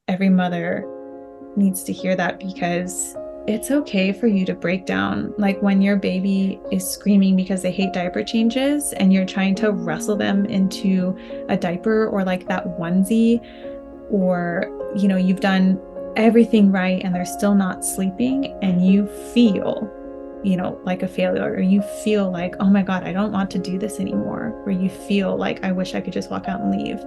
every mother needs to hear that, because it's okay for you to break down. Like when your baby is screaming because they hate diaper changes and you're trying to wrestle them into a diaper or like that onesie, or, you know, you've done everything right and they're still not sleeping, and you feel, you know, like a failure, or you feel like, oh my God, I don't want to do this anymore, or you feel like, I wish I could just walk out and leave.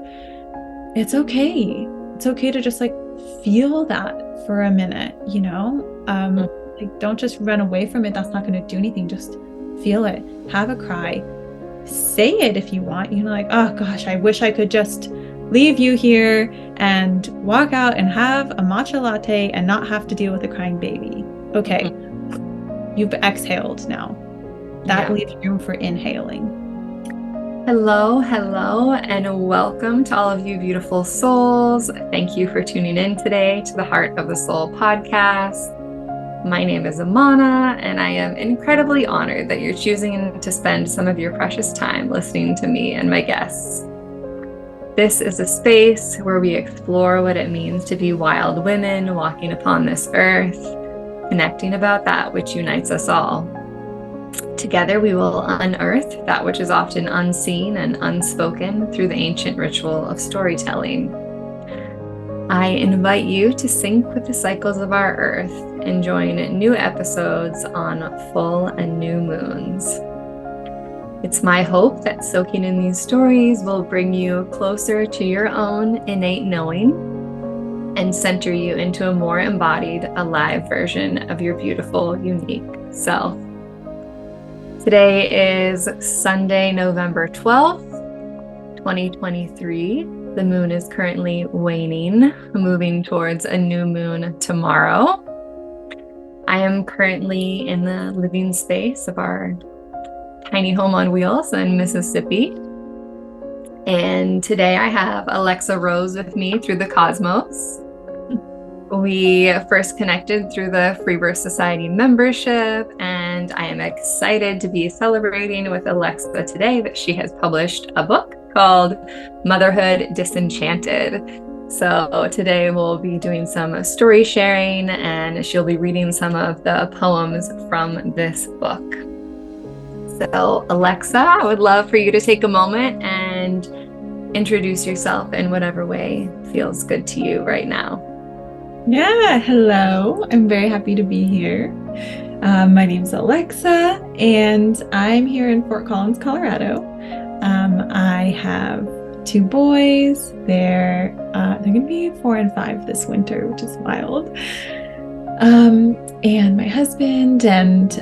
It's okay. It's okay to just like feel that for a minute, you know? Like, don't just run away from it. That's not going to do anything. Just feel it. Have a cry. Say it if you want. You know, like, oh gosh, I wish I could just leave you here and walk out and have a matcha latte and not have to deal with a crying baby. Okay. You've exhaled now. That leaves room for inhaling. Hello, hello, and welcome to all of you beautiful souls. Thank you for tuning in today to the Heart of the Soul podcast. My name is Amana, and I am incredibly honored that you're choosing to spend some of your precious time listening to me and my guests. This is a space where we explore what it means to be wild women walking upon this earth, connecting about that which unites us all. Together, we will unearth that which is often unseen and unspoken through the ancient ritual of storytelling. I invite you to sync with the cycles of our earth and join new episodes on full and new moons. It's my hope that soaking in these stories will bring you closer to your own innate knowing and center you into a more embodied, alive version of your beautiful, unique self. Today is Sunday, November 12th, 2023. The moon is currently waning, moving towards a new moon tomorrow. I am currently in the living space of our tiny home on wheels in Mississippi. And today I have Alexa Rose with me through the cosmos. We first connected through the Freebirth Society membership, and I am excited to be celebrating with Alexa today that she has published a book called Motherhood Disenchanted. So today we'll be doing some story sharing, and she'll be reading some of the poems from this book. So Alexa, I would love for you to take a moment and introduce yourself in whatever way feels good to you right now. Yeah, hello. I'm very happy to be here. My name's Alexa, and I'm here in Fort Collins, Colorado. I have two boys. They're going to be 4 and 5 this winter, which is wild. And my husband and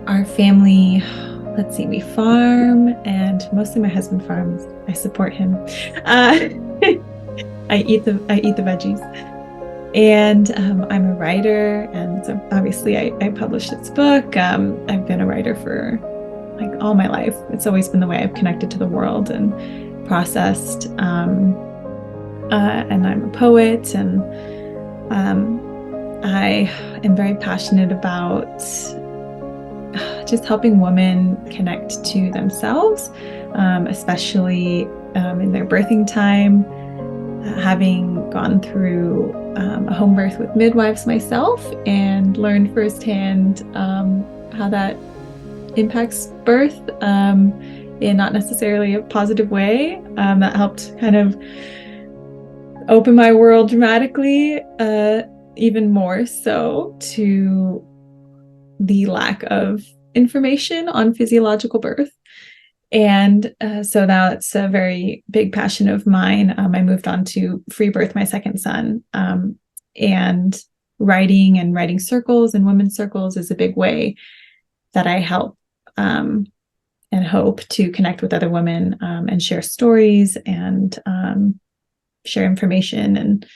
our family. Let's see, we farm, and mostly my husband farms. I support him. I eat the veggies. And I'm a writer, and so obviously I published this book. I've been a writer for like all my life. It's always been the way I've connected to the world and processed. And I'm a poet, and I am very passionate about just helping women connect to themselves, especially in their birthing time. Having gone through a home birth with midwives myself and learned firsthand how that impacts birth in not necessarily a positive way. That helped kind of open my world dramatically, even more so to the lack of information on physiological birth. And so that's a very big passion of mine. I moved on to freebirth my second son, and writing circles and women's circles is a big way that I help and hope to connect with other women and share stories and share information and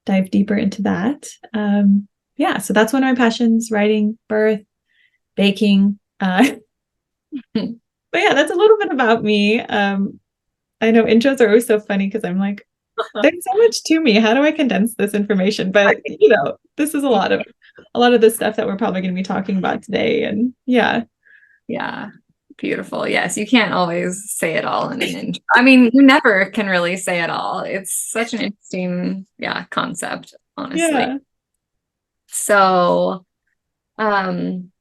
dive deeper into that. So that's one of my passions: writing, birth, baking. But yeah, that's a little bit about me. I know intros are always so funny because I'm like, there's so much to me. How do I condense this information? But you know, this is a lot of the stuff that we're probably going to be talking about today. And yeah. Beautiful. Yes, you can't always say it all in an intro. I mean, you never can really say it all. It's such an interesting, concept, honestly. Yeah. So, um,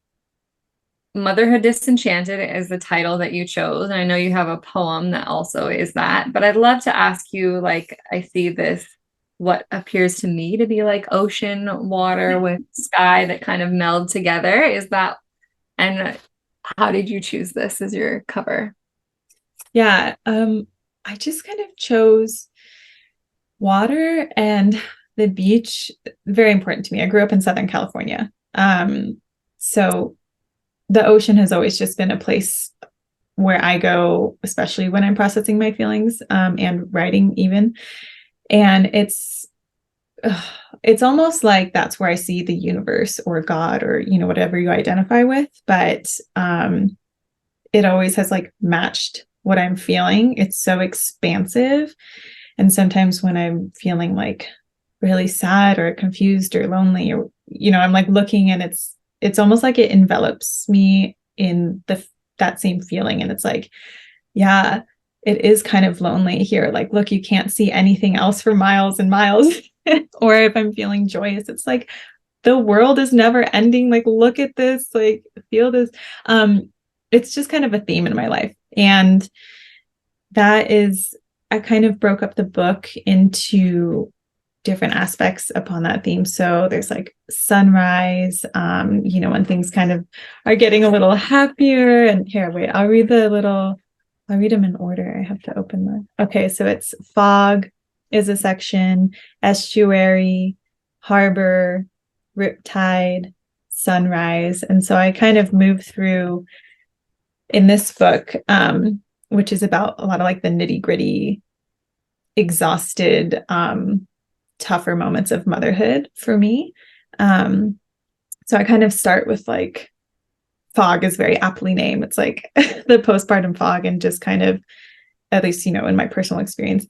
Motherhood Disenchanted is the title that you chose. And I know you have a poem that also is that, but I'd love to ask you, like, I see this, what appears to me to be like ocean water with sky that kind of meld together. Is that, and how did you choose this as your cover? Yeah. I just kind of chose water and the beach. Very important to me. I grew up in Southern California. So the ocean has always just been a place where I go, especially when I'm processing my feelings, and writing even. And it's almost like that's where I see the universe or God or, whatever you identify with. But it always has like matched what I'm feeling. It's so expansive. And sometimes when I'm feeling like really sad or confused or lonely, or, I'm like looking, and it's almost like it envelops me in that same feeling. And it's like, yeah, it is kind of lonely here. Like, look, you can't see anything else for miles and miles. Or if I'm feeling joyous, it's like the world is never ending. Like, look at this, like, feel this. It's just kind of a theme in my life. And I kind of broke up the book into different aspects upon that theme. So there's like sunrise, when things kind of are getting a little happier. And here, wait, I'll read them in order. I have to open them. Okay, so it's fog is a section, estuary, harbor, riptide, sunrise. And so I kind of move through in this book, which is about a lot of like the nitty gritty, exhausted, tougher moments of motherhood for me. So I kind of start with like fog is very aptly named. It's like the postpartum fog, and just kind of, at least, in my personal experience,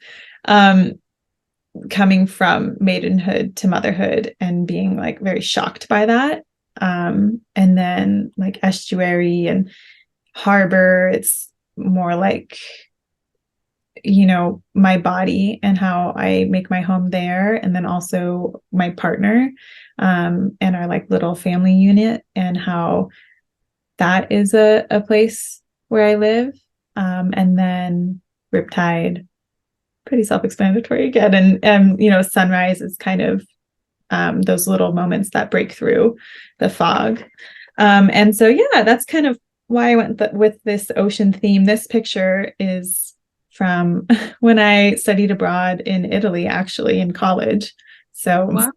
coming from maidenhood to motherhood and being like very shocked by that. And then like estuary and harbor, it's more like, my body and how I make my home there. And then also my partner, and our like little family unit, and how that is a place where I live. And then riptide, pretty self-explanatory again. And sunrise is kind of those little moments that break through the fog. And so, yeah, that's kind of why I went with this ocean theme. This picture is from when I studied abroad in Italy, actually, in college. So wow.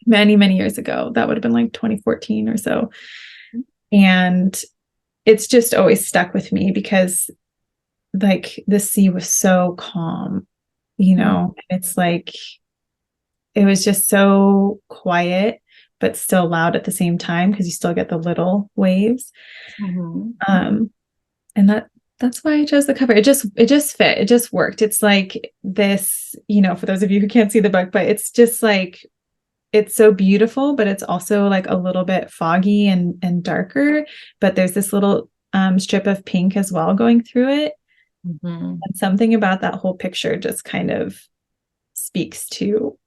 Many, many years ago. That would have been like 2014 or so. And it's just always stuck with me because like the sea was so calm, it's like, it was just so quiet, but still loud at the same time, because you still get the little waves. Mm-hmm. And that's why I chose the cover. It just fit. It just worked. It's like this, for those of you who can't see the book, but it's just like, it's so beautiful, but it's also like a little bit foggy and darker. But there's this little strip of pink as well going through it. Mm-hmm. And something about that whole picture just kind of speaks to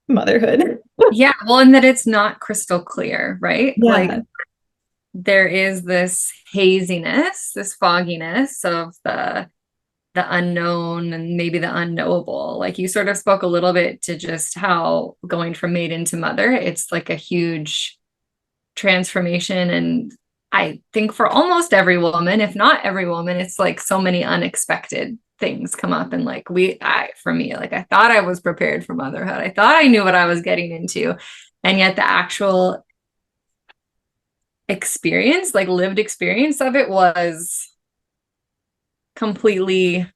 motherhood. Yeah, well, and that it's not crystal clear, right? Yeah. Like there is this haziness, this fogginess of the unknown and maybe the unknowable. Like you sort of spoke a little bit to just how going from maiden to mother, it's like a huge transformation. And I think for almost every woman, if not every woman, it's like so many unexpected things come up. And like for me, like I thought I was prepared for motherhood. I thought I knew what I was getting into. And yet the actual experience, like lived experience of it, was not completely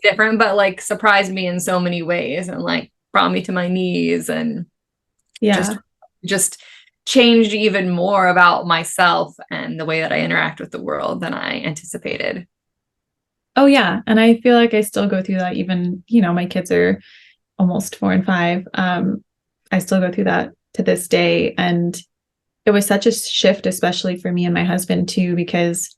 different, but like surprised me in so many ways, and like brought me to my knees, and just changed even more about myself and the way that I interact with the world than I anticipated. Oh yeah. And I feel like I still go through that, even, my kids are almost 4 and 5. I still go through that to this day. And it was such a shift, especially for me and my husband too, because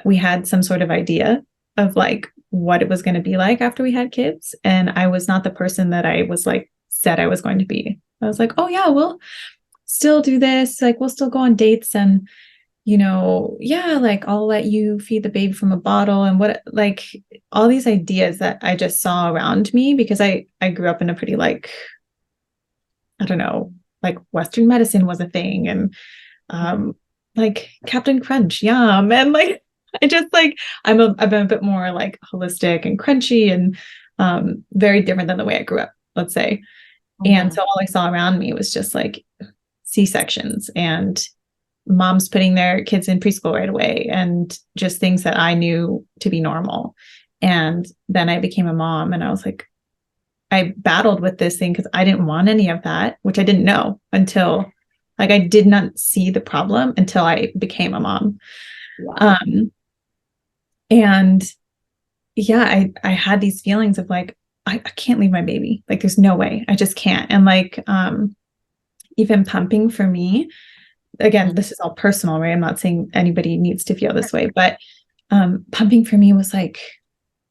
we had some sort of idea of like what it was going to be like after we had kids. And I was not the person that I was like said I was going to be. I was like, oh yeah, we'll still do this. Like we'll still go on dates and, yeah, like I'll let you feed the baby from a bottle and what, like all these ideas that I just saw around me because I grew up in a pretty like, I don't know, like Western medicine was a thing and like Captain Crunch, yum. And like I just like I'm a bit more like holistic and crunchy and very different than the way I grew up, let's say. And so all I saw around me was just like C-sections and moms putting their kids in preschool right away and just things that I knew to be normal. And then I became a mom and I was like, I battled with this thing because I didn't want any of that, which I didn't know until like I did not see the problem until I became a mom. Wow. And yeah, I had these feelings of like, I can't leave my baby. Like there's no way. I just can't. And like even pumping for me, again, this is all personal, right? I'm not saying anybody needs to feel this way, but pumping for me was like,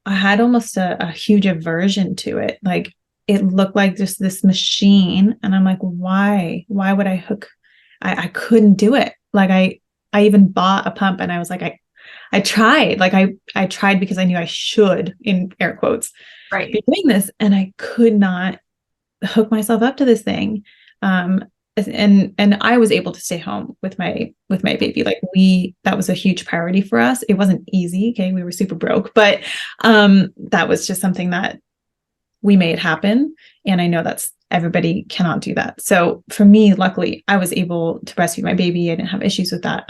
I had almost a huge aversion to it. Like it looked like just this machine. And I'm like, why would I hook? I couldn't do it. Like I even bought a pump and I was like, I tried, like I tried because I knew I should in air quotes be doing this. And I could not hook myself up to this thing. And I was able to stay home with my baby. Like that was a huge priority for us. It wasn't easy. Okay. We were super broke, but that was just something that we made happen. And I know that's everybody cannot do that. So for me, luckily I was able to breastfeed my baby. I didn't have issues with that.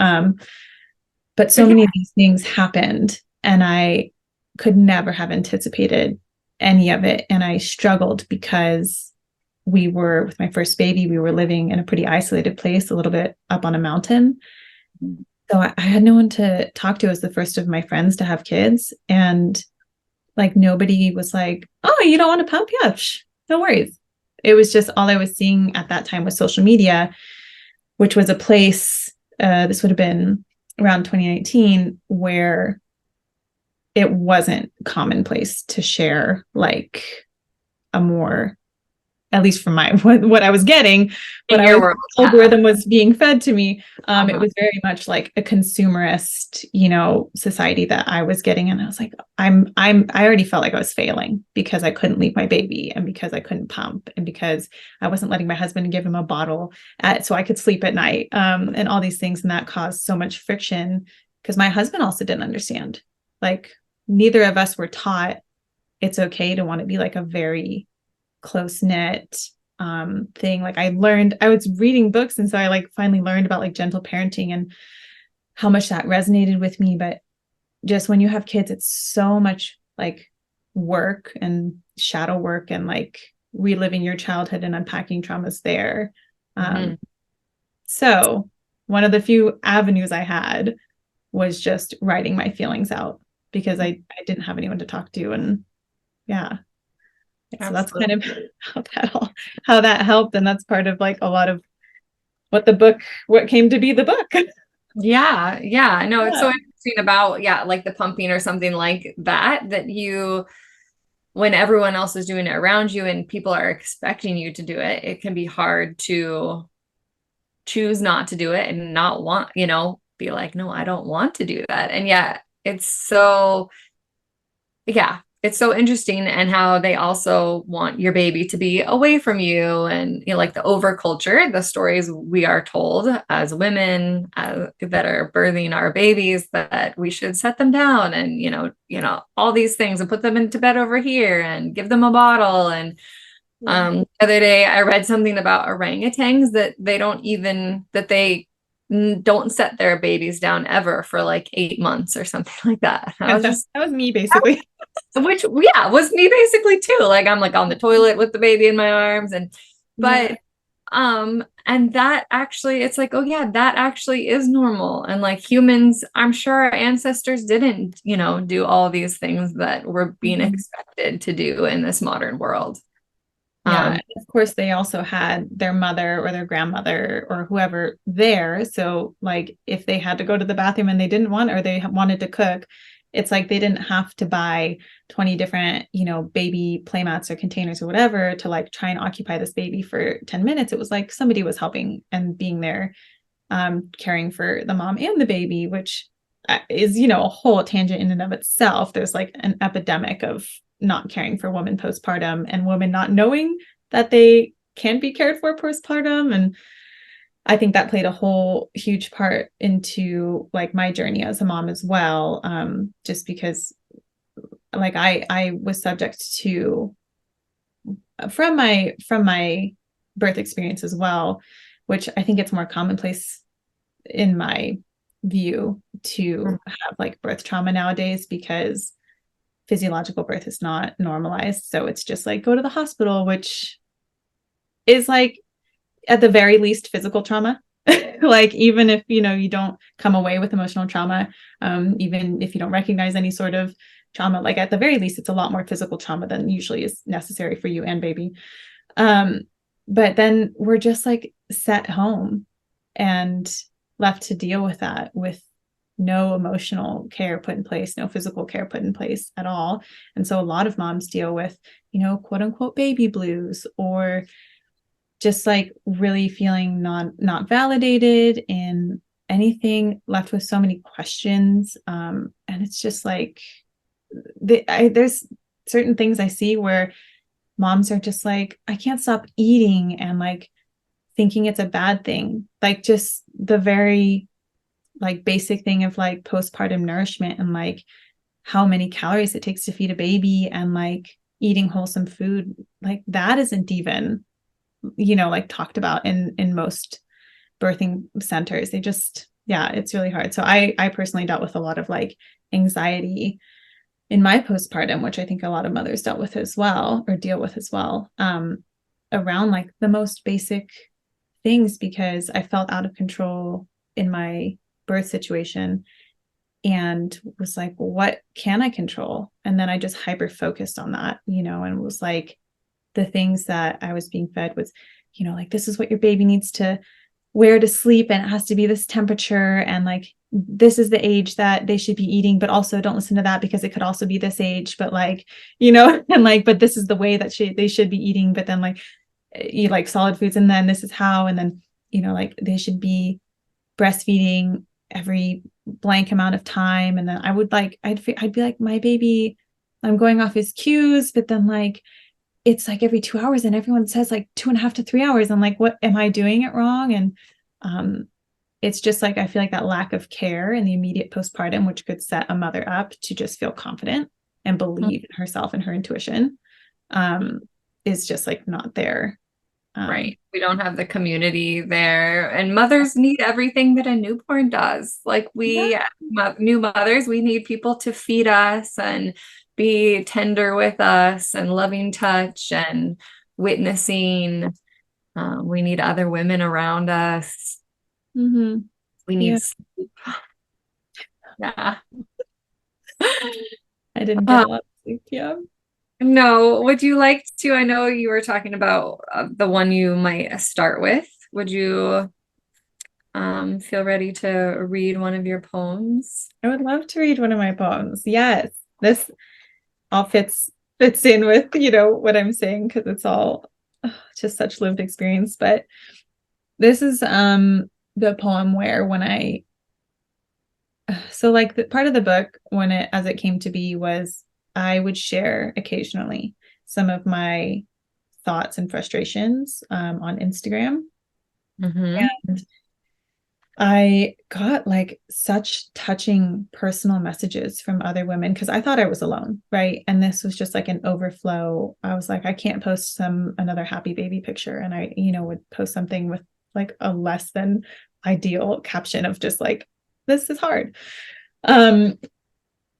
But so many of these things happened and I could never have anticipated any of it. And I struggled because we were with my first baby, we were living in a pretty isolated place, a little bit up on a mountain. So I had no one to talk to as the first of my friends to have kids. And like, nobody was like, oh, you don't want to pump? Yeah, no worries. It was just all I was seeing at that time was social media, which was a place, this would have been around 2019, where it wasn't commonplace to share like a more, at least from my what I was getting, but algorithm was being fed to me. It was very much like a consumerist, society that I was getting, and I was like, I already felt like I was failing because I couldn't leave my baby, and because I couldn't pump, and because I wasn't letting my husband give him a bottle so I could sleep at night, and all these things, and that caused so much friction because my husband also didn't understand. Like neither of us were taught it's okay to want to be like a very close-knit thing. Like I was reading books, and so I like finally learned about like gentle parenting and how much that resonated with me. But just when you have kids, it's so much like work and shadow work and like reliving your childhood and unpacking traumas there. So one of the few avenues I had was just writing my feelings out because I didn't have anyone to talk to. And yeah. So that's kind of how that helped. And that's part of like a lot of what came to be the book. Yeah. No, it's so interesting about, like the pumping or something like that you, when everyone else is doing it around you and people are expecting you to do it, it can be hard to choose not to do it and not want, be like, no, I don't want to do that. And it's so interesting, and how they also want your baby to be away from you, and like the over culture, the stories we are told as women that are birthing our babies, that we should set them down and all these things and put them into bed over here and give them a bottle. And the other day I read something about orangutans that they don't set their babies down ever for like 8 months or something like that. That was me basically. Which was me basically too. Like I'm like on the toilet with the baby in my arms, and and that actually, it's like, oh yeah, that actually is normal. And like humans, I'm sure our ancestors didn't, do all these things that we're being expected to do in this modern world. Of course, they also had their mother or their grandmother or whoever there. So like if they had to go to the bathroom and they didn't want, or they wanted to cook, it's like they didn't have to buy 20 different, baby playmats or containers or whatever to like try and occupy this baby for 10 minutes. It was like somebody was helping and being there, caring for the mom and the baby, which is, a whole tangent in and of itself. There's like an epidemic of not caring for women postpartum and women not knowing that they can be cared for postpartum. And I think that played a whole huge part into like my journey as a mom as well. Just because like I was subject to from my birth experience as well, which I think it's more commonplace in my view to have like birth trauma nowadays, because physiological birth is not normalized. So it's just like go to the hospital, which is like at the very least physical trauma. Like even if you don't come away with emotional trauma, even if you don't recognize any sort of trauma, like at the very least it's a lot more physical trauma than usually is necessary for you and baby. But then we're just like set home and left to deal with that with no emotional care put in place, no physical care put in place at all. And so a lot of moms deal with, quote unquote baby blues, or just like really feeling not validated in anything, left with so many questions. And it's just like there's certain things I see where moms are just like, I can't stop eating, and like thinking it's a bad thing, like just the very like basic thing of like postpartum nourishment and like how many calories it takes to feed a baby, and like eating wholesome food, like that isn't even like talked about in most birthing centers. They just, yeah, it's really hard. So I personally dealt with a lot of like anxiety in my postpartum, which I think a lot of mothers dealt with as well, or deal with as well, around like the most basic things, because I felt out of control in my birth situation and was like, well, what can I control? And then I just hyper focused on that, and was like, the things that I was being fed was, like, this is what your baby needs to wear to sleep, and it has to be this temperature, and like this is the age that they should be eating, but also don't listen to that because it could also be this age, but like, and like, but this is the way that they should be eating, but then like eat like solid foods, and then this is how, and then like they should be breastfeeding every blank amount of time. And then I would like I'd be like, my baby, I'm going off his cues, but then like it's like every 2 hours, and everyone says like 2.5 to 3 hours. I'm like, what, am I doing it wrong? And it's just like, I feel like that lack of care in the immediate postpartum, which could set a mother up to just feel confident and believe in herself and her intuition, is just like not there. Right. We don't have the community there, and mothers need everything that a newborn does. Like new mothers, we need people to feed us and be tender with us and loving touch and witnessing. We need other women around us. Mm-hmm. We need sleep. Yeah. I didn't get a lot of sleep. Yeah. No, would you like to? I know you were talking about the one you might start with. Would you feel ready to read one of your poems? I would love to read one of my poems. Yes. This all fits in with, what I'm saying, because it's all just such lived experience. But this is the poem where so like the part of the book, as it came to be, was I would share occasionally some of my thoughts and frustrations on Instagram. Mm-hmm. And I got like such touching personal messages from other women, because I thought I was alone, right? And this was just like an overflow. I was like, I can't post another happy baby picture. And I, would post something with like a less than ideal caption of just like, this is hard.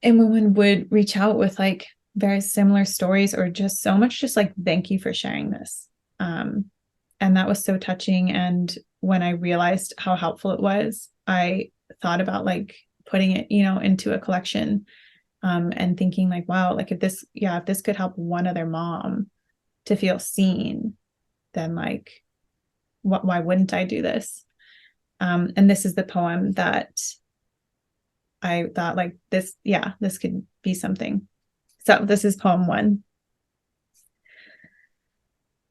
And women would reach out with like very similar stories, or just so much just like, thank you for sharing this. And that was so touching. And when I realized how helpful it was, I thought about like putting it, into a collection, and thinking like, wow, like if this could help one other mom to feel seen, then like, why wouldn't I do this? And this is the poem that I thought like this could be something. So this is poem 1.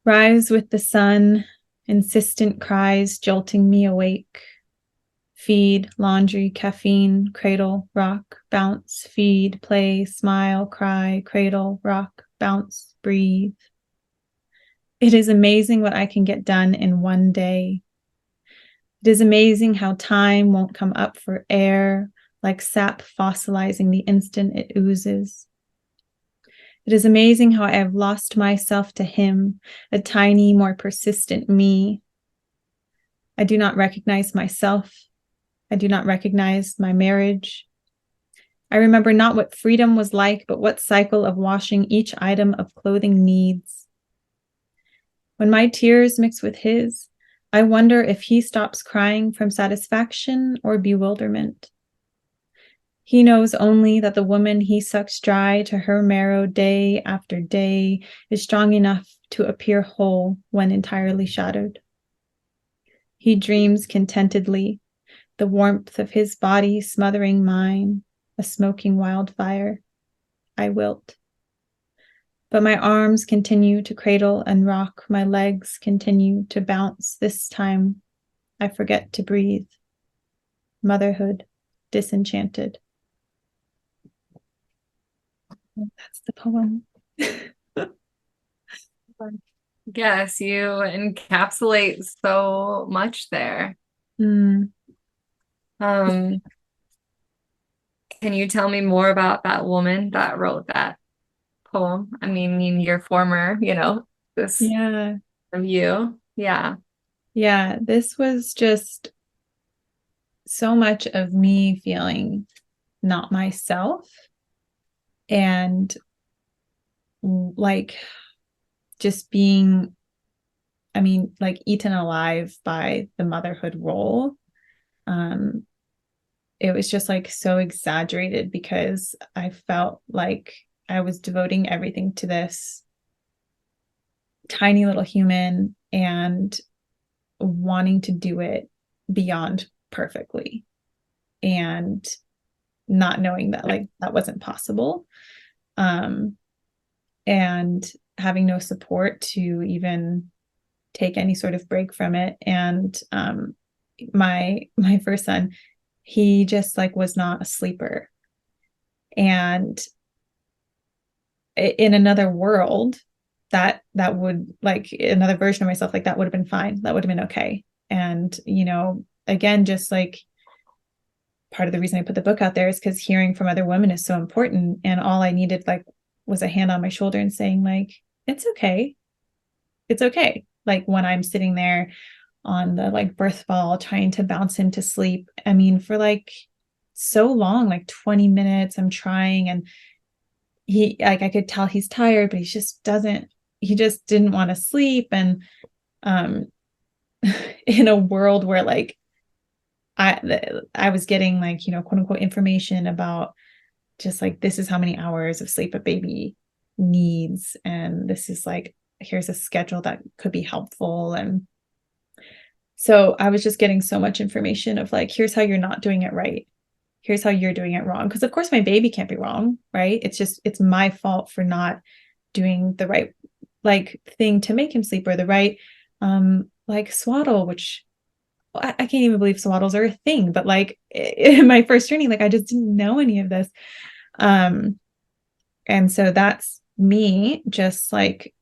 Rise with the sun, insistent cries jolting me awake. Feed, laundry, caffeine, cradle, rock, bounce, feed, play, smile, cry, cradle, rock, bounce, breathe. It is amazing what I can get done in one day. It is amazing how time won't come up for air, like sap fossilizing the instant it oozes. It is amazing how I have lost myself to him, a tiny, more persistent me. I do not recognize myself. I do not recognize my marriage. I remember not what freedom was like, but what cycle of washing each item of clothing needs. When my tears mix with his, I wonder if he stops crying from satisfaction or bewilderment. He knows only that the woman he sucks dry to her marrow day after day is strong enough to appear whole when entirely shattered. He dreams contentedly, the warmth of his body smothering mine, a smoking wildfire. I wilt. But my arms continue to cradle and rock, my legs continue to bounce. This time, I forget to breathe. Motherhood Disenchanted. That's the poem. Yes, you encapsulate so much there. Mm. Can you tell me more about that woman that wrote that poem? I mean your former, this Yeah. of you. Yeah. Yeah. This was just so much of me feeling not myself and like just being, like eaten alive by the motherhood role. It was just like so exaggerated because I felt like I was devoting everything to this tiny little human and wanting to do it beyond perfectly and not knowing that like that wasn't possible. And having no support to even take any sort of break from it. And my first son, he just like was not a sleeper. And in another world, that would like another version of myself, like that would have been fine. That would have been okay. And, again, just like part of the reason I put the book out there is because hearing from other women is so important. And all I needed like was a hand on my shoulder and saying like, it's okay. It's okay. Like when I'm sitting there on the like birth ball trying to bounce him to sleep. I mean, for like so long, like 20 minutes, I'm trying, and he like I could tell he's tired, but he just didn't want to sleep. And in a world where like I was getting like, quote unquote information about just like this is how many hours of sleep a baby needs, and this is like here's a schedule that could be helpful. And so I was just getting so much information of like, here's how you're not doing it right. Here's how you're doing it wrong. Because of course my baby can't be wrong, right? It's my fault for not doing the right like thing to make him sleep, or the right like swaddle, which I can't even believe swaddles are a thing. But like in my first journey, like I just didn't know any of this. And so that's me just like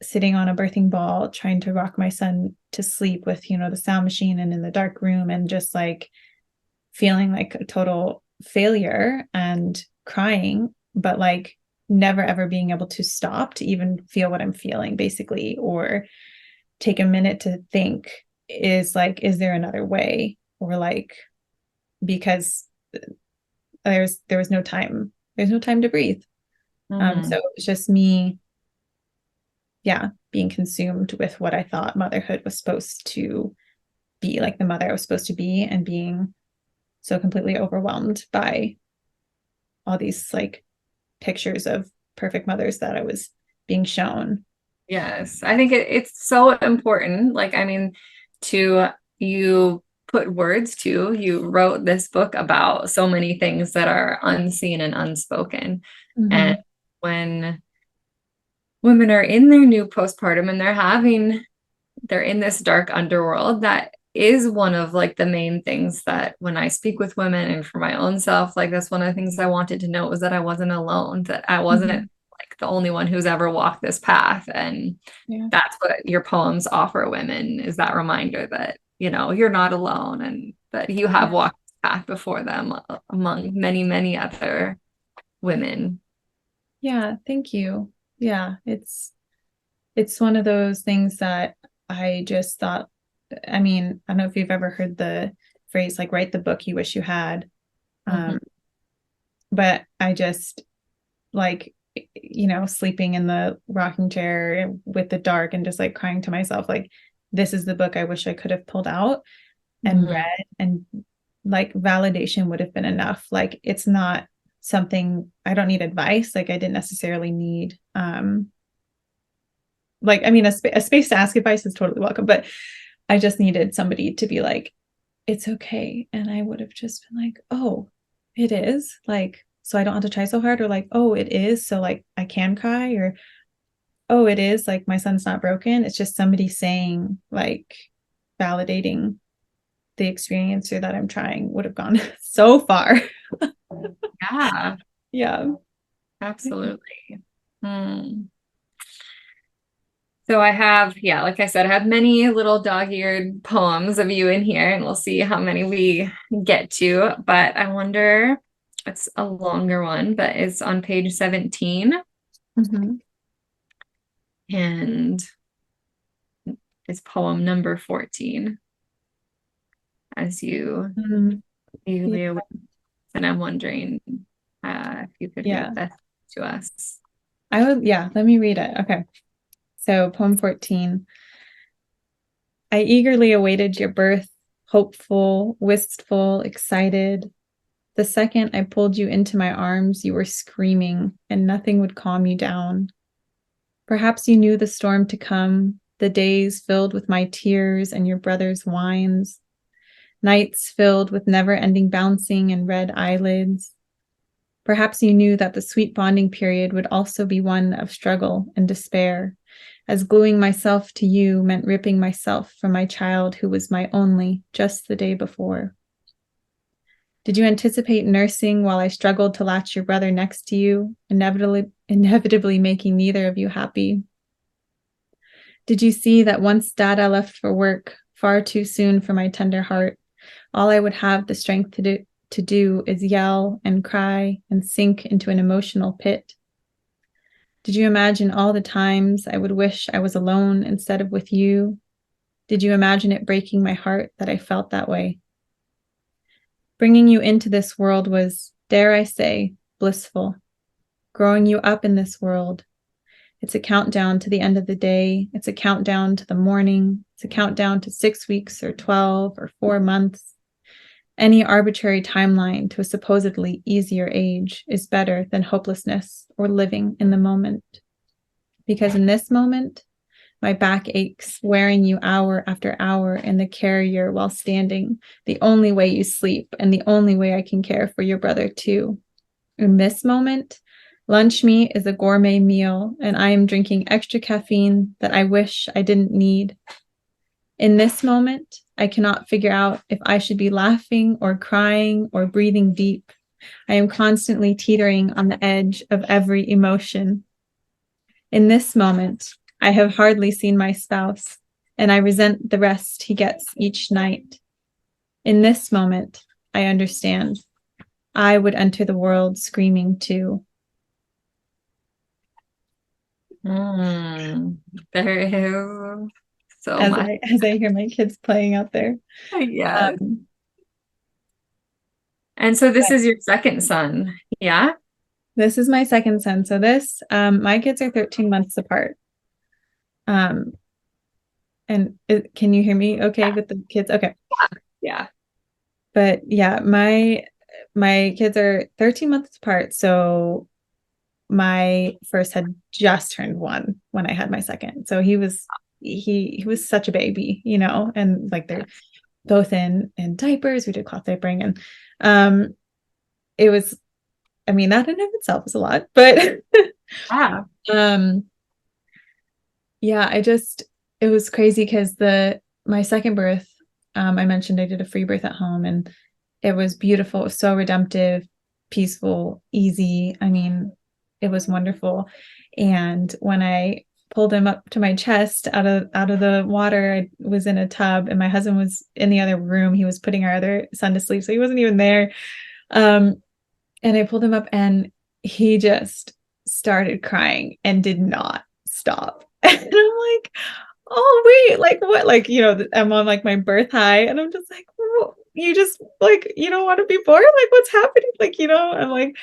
sitting on a birthing ball trying to rock my son to sleep with, the sound machine and in the dark room, and just like feeling like a total failure and crying, but like never ever being able to stop to even feel what I'm feeling, basically, or take a minute to think, is there another way? Or like, because there was no time. There's no time to breathe. So it was just me, being consumed with what I thought motherhood was supposed to be, like the mother I was supposed to be, and being so completely overwhelmed by all these like pictures of perfect mothers that I was being shown. Yes, I think it's so important. Like, I mean, to you put words to, you wrote this book about so many things that are unseen and unspoken. And Mm-hmm. when women are in their new postpartum and they're in this dark underworld, that is one of like the main things that when I speak with women and for my own self, like that's one of the things I wanted to know was that I wasn't alone, that I wasn't Mm-hmm. like the only one who's ever walked this path. And Yeah. that's what your poems offer women, is that reminder that, you're not alone and that you have Yeah. walked this path before them among many, many other women. Yeah. Thank you. Yeah. It's one of those things that I just thought, I mean, I don't know if you've ever heard the phrase like write the book you wish you had. Mhm. Um, but I just like, sleeping in the rocking chair with the dark and just like crying to myself, like, this is the book I wish I could have pulled out and Mhm. read, and like validation would have been enough. Like, it's not something, I don't need advice. Like, I didn't necessarily need, like, I mean, a space to ask advice is totally welcome, but I just needed somebody to be like, it's okay. And I would have just been like, oh, it is, like, so I don't have to try so hard, or like, oh, it is, so like I can cry, or oh, it is, like my son's not broken. It's just somebody saying, like, validating the experiencer that I'm trying would have gone so far. Yeah, Yeah. absolutely. Hmm. So I have, yeah, like I said, I have many little dog-eared poems of you in here, and we'll see how many we get to. But I wonder, it's a longer one, but it's on page 17, Mm-hmm. and it's poem number 14, as Mm-hmm. you Yeah. lay awake. And I'm wondering if you could read Yeah. this to us. Yeah, let me read it. Okay. So, poem 14. I eagerly awaited your birth, hopeful, wistful, excited. The second I pulled you into my arms, you were screaming, and nothing would calm you down. Perhaps you knew the storm to come, the days filled with my tears and your brother's whines, nights filled with never-ending bouncing and red eyelids. Perhaps you knew that the sweet bonding period would also be one of struggle and despair, as gluing myself to you meant ripping myself from my child who was my only just the day before. Did you anticipate nursing while I struggled to latch your brother next to you, inevitably making neither of you happy? Did you see that once Dada left for work, far too soon for my tender heart, all I would have the strength to do is yell and cry and sink into an emotional pit? Did you imagine all the times I would wish I was alone instead of with you? Did you imagine it breaking my heart that I felt that way? Bringing you into this world was, dare I say, blissful. Growing you up in this world, it's a countdown to the end of the day. It's a countdown to the morning. It's a countdown to 6 weeks or 12 or 4 months. Any arbitrary timeline to a supposedly easier age is better than hopelessness or living in the moment. Because in this moment, my back aches, wearing you hour after hour in the carrier while standing, the only way you sleep and the only way I can care for your brother too. In this moment, lunch meat is a gourmet meal, and I am drinking extra caffeine that I wish I didn't need. In this moment, I cannot figure out if I should be laughing or crying or breathing deep. I am constantly teetering on the edge of every emotion. In this moment, I have hardly seen my spouse, and I resent the rest he gets each night. In this moment, I understand. I would enter the world screaming too. Mm, there is so As much. I hear my kids playing out there. Yes. Um, And so this is your second son. Yeah. this is my second son. So my kids are 13 months apart. Um, and can you hear me okay with the kids? Okay. Yeah. But yeah, my kids are 13 months apart. So my first had just turned 1 when I had my second. So he was such a baby, and like they're both in diapers. We did cloth diapering, and it was, I mean, that in of itself is a lot, but yeah, it was crazy because my second birth, I mentioned I did a free birth at home, and it was beautiful. It was so redemptive, peaceful, easy. I mean, it was wonderful. And when I pulled him up to my chest out of the water, I was in a tub, and my husband was in the other room. He was putting our other son to sleep, so he wasn't even there. And I pulled him up, and he just started crying and did not stop. And I'm like, oh wait, like what? Like, I'm on like my birth high, and I'm just like, you just like, you don't want to be born? Like, what's happening? Like, I'm like,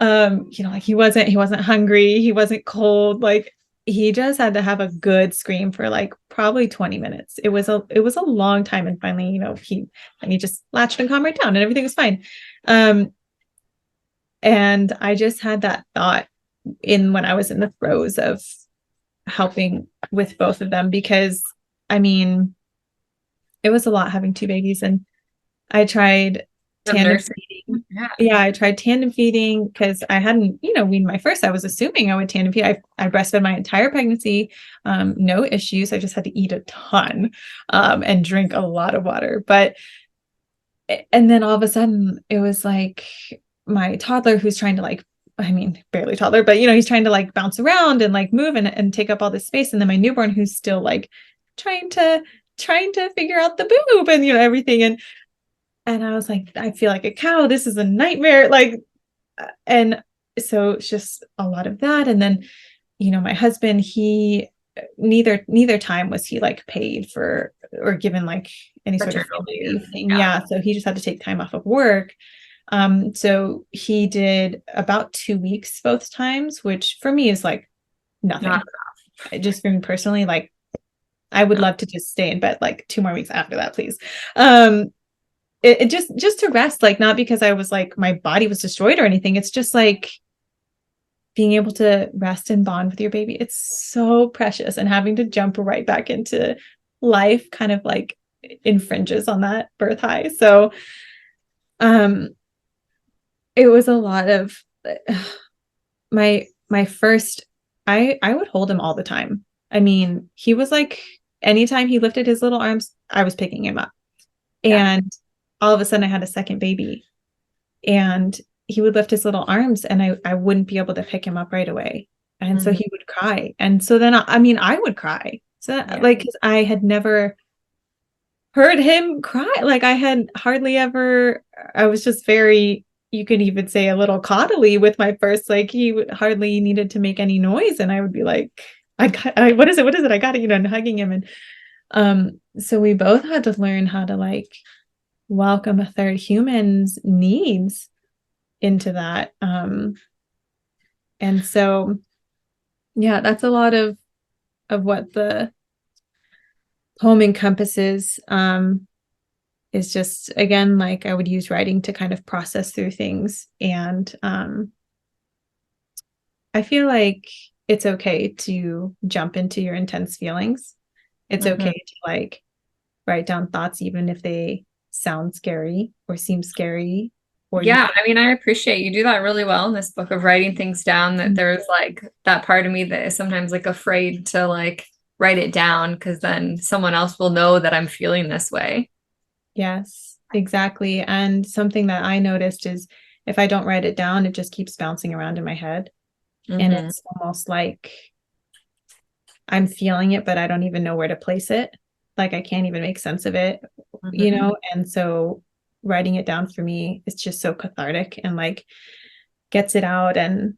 like he wasn't hungry, he wasn't cold, like he just had to have a good scream for like probably 20 minutes. It was a long time. And finally, he just latched and calmed right down, and everything was fine. And I just had that thought when I was in the throes of helping with both of them, because I mean, it was a lot having 2 babies, and I tried tandem feeding. Yeah, I tried tandem feeding because I hadn't, weaned my first. I was assuming I would tandem feed. I breastfed my entire pregnancy, no issues. I just had to eat a ton, and drink a lot of water. And then all of a sudden, it was like my toddler, who's trying to like, I mean, barely toddler, but he's trying to like bounce around and like move and take up all this space. And then my newborn, who's still like trying to figure out the boob and everything. And I was like, I feel like a cow. This is a nightmare. Like, and so it's just a lot of that. And then, my husband, he neither time was he like paid for or given like any sort of family thing. Yeah. So he just had to take time off of work. So he did about 2 weeks both times, which for me is like nothing. Just for me personally, like I would love to just stay in bed like 2 more weeks after that, please. It just to rest, like not because I was like my body was destroyed or anything. It's just like being able to rest and bond with your baby. It's so precious, and having to jump right back into life kind of like infringes on that birth high. So, it was a lot of my first, I would hold him all the time. I mean, he was like, anytime he lifted his little arms, I was picking him up. And all of a sudden I had a second baby, and he would lift his little arms, and I wouldn't be able to pick him up right away. And so he would cry. And so then, I would cry. So like, 'cause I had never heard him cry. Like I had hardly ever, I was just very, you could even say a little coddly with my first, like he hardly needed to make any noise. And I would be like, what is it? I got it, and hugging him. And so we both had to learn how to like welcome a third human's needs into that. And so, yeah, that's a lot of what the poem encompasses. Is just, again, like I would use writing to kind of process through things. And I feel like it's okay to jump into your intense feelings. It's okay to like write down thoughts, even if they sound scary or seem scary. Or I mean, I appreciate you do that really well in this book of writing things down, that there's like that part of me that is sometimes like afraid to like write it down, because then someone else will know that I'm feeling this way. Yes, exactly. And something that I noticed is if I don't write it down, it just keeps bouncing around in my head. And it's almost like I'm feeling it, but I don't even know where to place it. Like I can't even make sense of it, And so writing it down for me, it's just so cathartic and like gets it out. And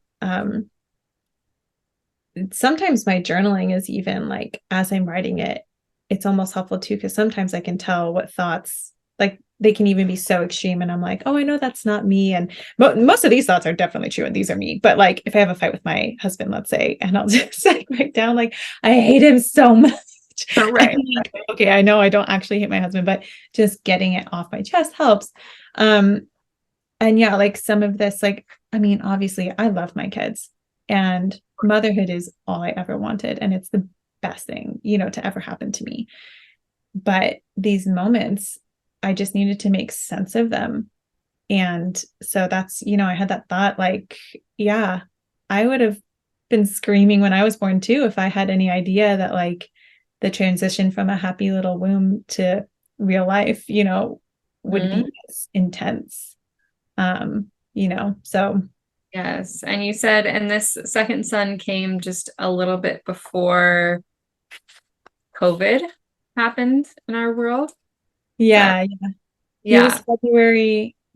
sometimes my journaling is even like, as I'm writing it, it's almost helpful too, because sometimes I can tell what thoughts, like they can even be so extreme, and I'm like, oh, I know that's not me. And most of these thoughts are definitely true, and these are me. But like if I have a fight with my husband, let's say, and I'll just like write down like, I hate him so much. Right. Like, okay, I know I don't actually hate my husband, but just getting it off my chest helps. and yeah, like some of this, like, I mean, obviously I love my kids and motherhood is all I ever wanted. And it's the best thing, to ever happen to me. But these moments, I just needed to make sense of them. And so that's, I had that thought like, yeah, I would have been screaming when I was born too, if I had any idea that like the transition from a happy little womb to real life, would be as intense. So Yes. And you said, and this second son came just a little bit before COVID happened in our world. That, yeah, he was yeah.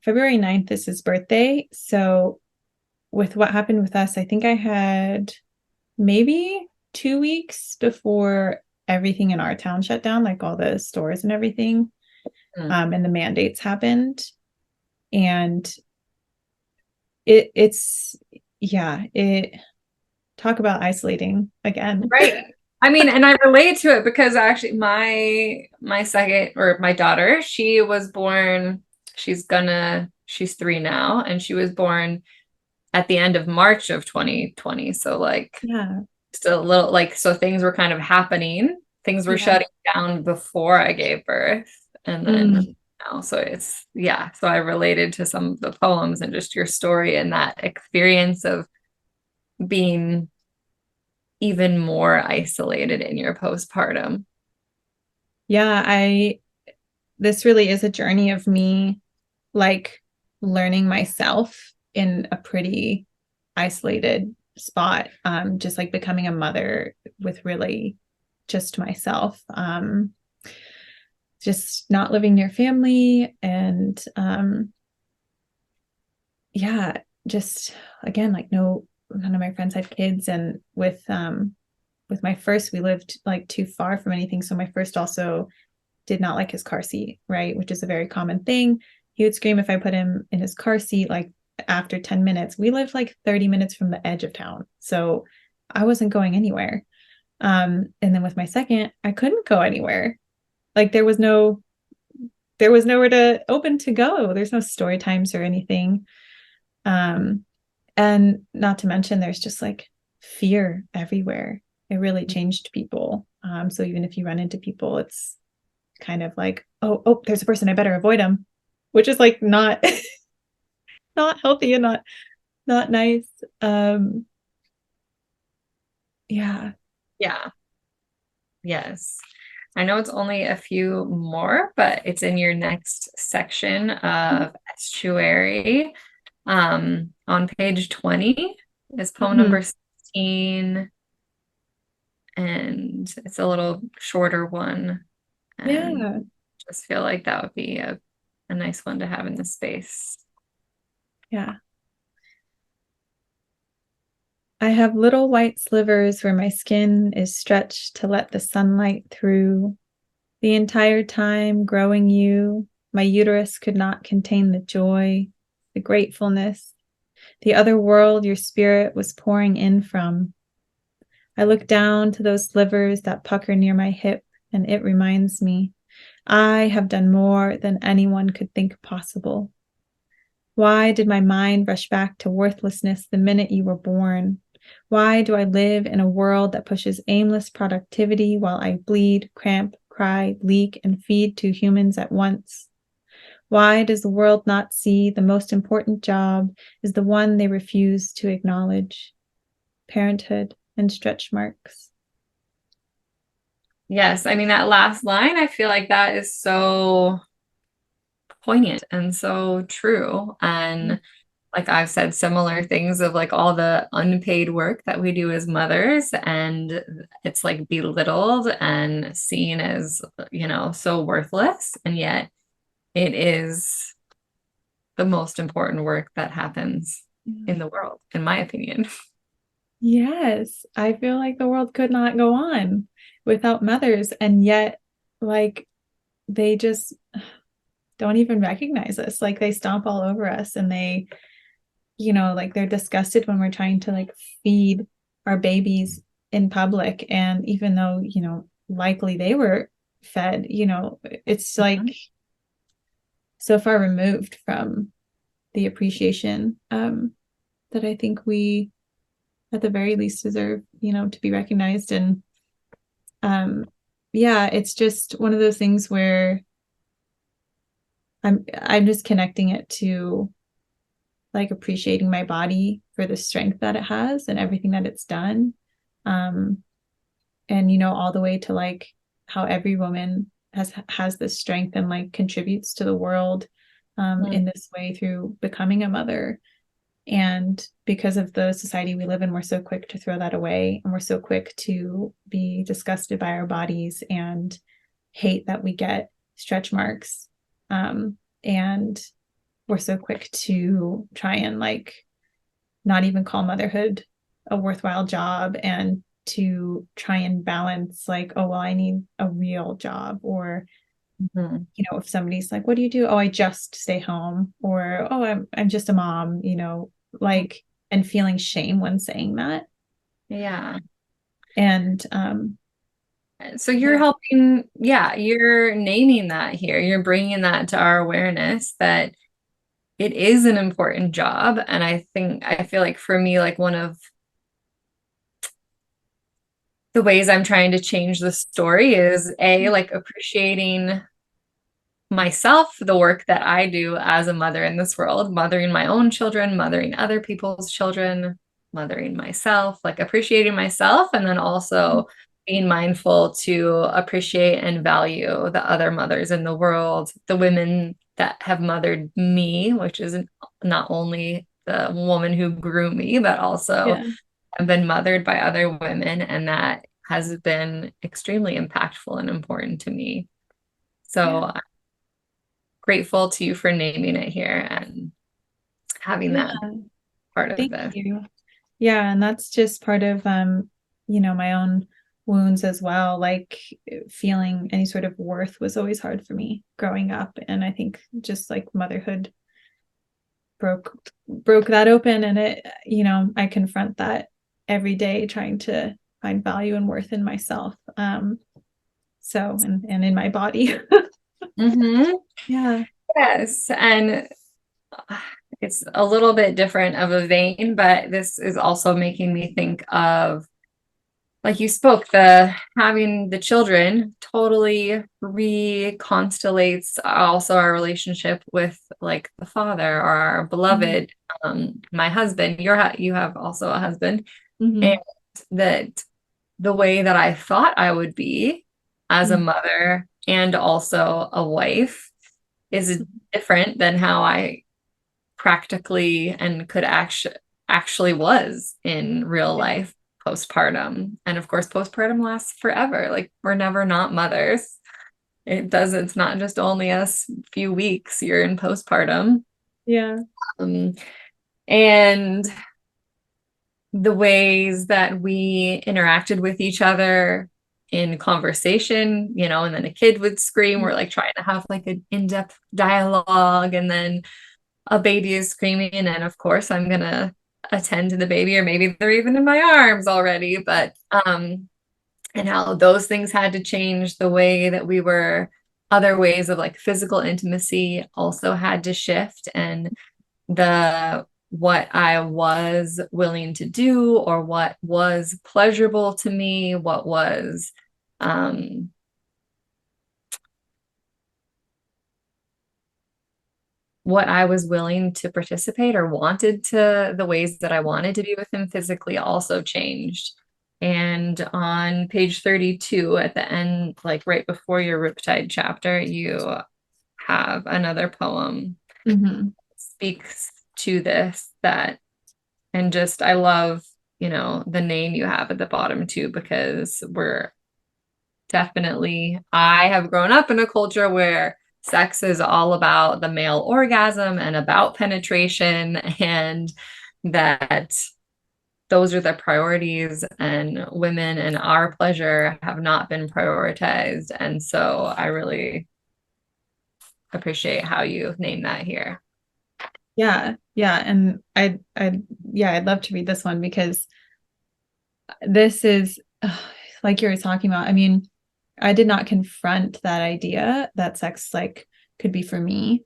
February 9th is his birthday. So with what happened with us, I think I had maybe 2 weeks before everything in our town shut down, like all the stores and everything. And the mandates happened. And it's talk about isolating again. Right. I mean, and I relate to it because actually my second or my daughter, she was born, she's 3 now, and she was born at the end of March of 2020. So like Yeah. still a little like so things were kind of happening. Things were Yeah. shutting down before I gave birth. And then now, so it's so I related to some of the poems and just your story and that experience of being even more isolated in your postpartum. Yeah, this really is a journey of me like learning myself in a pretty isolated spot. Just like becoming a mother with really just myself. Just not living near family and just again, like none of my friends had kids. And with my first, we lived like too far from anything. So my first also did not like his car seat, right? Which is a very common thing. He would scream if I put him in his car seat, like after 10 minutes. We lived like 30 minutes from the edge of town. So I wasn't going anywhere. And then with my second, I couldn't go anywhere. Like there was nowhere to open to go. There's no story times or anything. And not to mention there's just like fear everywhere. It really changed people. So even if you run into people, it's kind of like, oh, there's a person, I better avoid them, which is like not not healthy and not nice. Yeah. Yeah. Yes. I know it's only a few more, but it's in your next section of estuary. On page 20 is poem number 16, and it's a little shorter one. And Yeah. just feel like that would be a nice one to have in the space. Yeah. I have little white slivers where my skin is stretched to let the sunlight through. The entire time growing you, my uterus could not contain the joy, the gratefulness, the other world your spirit was pouring in from. I look down to those slivers that pucker near my hip, and it reminds me, I have done more than anyone could think possible. Why did my mind rush back to worthlessness the minute you were born? Why do I live in a world that pushes aimless productivity while I bleed, cramp, cry, leak, and feed two humans at once? Why does the world not see the most important job is the one they refuse to acknowledge? Parenthood and stretch marks. Yes, I mean that last line, I feel like that is so poignant and so true. And like I've said similar things of like all the unpaid work that we do as mothers, and it's like belittled and seen as, so worthless. And yet it is the most important work that happens in the world, in my opinion. Yes, I feel like the world could not go on without mothers, and yet, like, they just don't even recognize us. Like, they stomp all over us, and they, like, they're disgusted when we're trying to like feed our babies in public. And even though, likely they were fed, it's like so far removed from the appreciation that I think we at the very least deserve, to be recognized. And yeah, it's just one of those things where I'm just connecting it to like appreciating my body for the strength that it has and everything that it's done. And all the way to like how every woman has this strength and like contributes to the world in this way through becoming a mother. And because of the society we live in, we're so quick to throw that away, and we're so quick to be disgusted by our bodies and hate that we get stretch marks. And we're so quick to try and like not even call motherhood a worthwhile job, and to try and balance like, oh, well, I need a real job. Or if somebody's like, what do you do? Oh, I just stay home. Or, oh, I'm just a mom, like, and feeling shame when saying that. Yeah. And so you're helping, you're naming that here. You're bringing that to our awareness that it is an important job. And I feel like for me, like one of the ways I'm trying to change the story is like appreciating myself, the work that I do as a mother in this world, mothering my own children, mothering other people's children, mothering myself, like appreciating myself, and then also being mindful to appreciate and value the other mothers in the world, the women that have mothered me, which is not only the woman who grew me, but also have been mothered by other women. And that has been extremely impactful and important to me. So I'm grateful to you for naming it here and having that part of this. Thank you. Yeah, and that's just part of my own wounds as well. Like feeling any sort of worth was always hard for me growing up, and I think just like motherhood broke that open. And it, I confront that every day, trying to find value and worth in myself. So and in my body. Yeah. Yes, and it's a little bit different of a vein, but this is also making me think of, like you spoke, the having the children totally reconstellates also our relationship with like the father or our beloved, my husband. You have also a husband, and that the way that I thought I would be as a mother and also a wife is different than how I practically and could actually was in real life postpartum. And of course, postpartum lasts forever. Like we're never not mothers. It's not just only a few weeks you're in postpartum. Yeah. And the ways that we interacted with each other in conversation, and then a kid would scream. We're like trying to have like an in-depth dialogue, and then a baby is screaming, and of course I'm gonna attend to the baby, or maybe they're even in my arms already. But and how those things had to change, the way that we were, other ways of like physical intimacy also had to shift, and what I was willing to do, or what was pleasurable to me, what was what I was willing to participate or the ways that I wanted to be with him physically also changed. And on page 32 at the end, like right before your Riptide chapter, you have another poem that speaks to this, and just, I love, the name you have at the bottom too, because I have grown up in a culture where sex is all about the male orgasm and about penetration, and that those are the priorities, and women and our pleasure have not been prioritized. And so I really appreciate how you named that here. Yeah. And I'd love to read this one, because this is like you were talking about. I mean, I did not confront that idea that sex like could be for me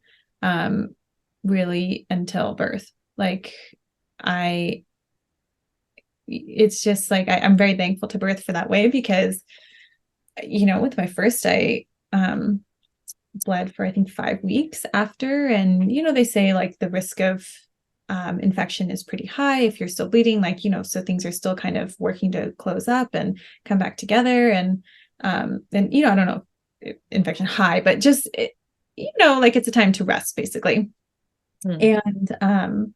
really until birth. Like it's just like, I'm very thankful to birth for that way, because, with my first, I, bled for, I think, 5 weeks after. And, they say like the risk of infection is pretty high if you're still bleeding, like, so things are still kind of working to close up and come back together. And, I don't know, infection high, but just, like it's a time to rest, basically. And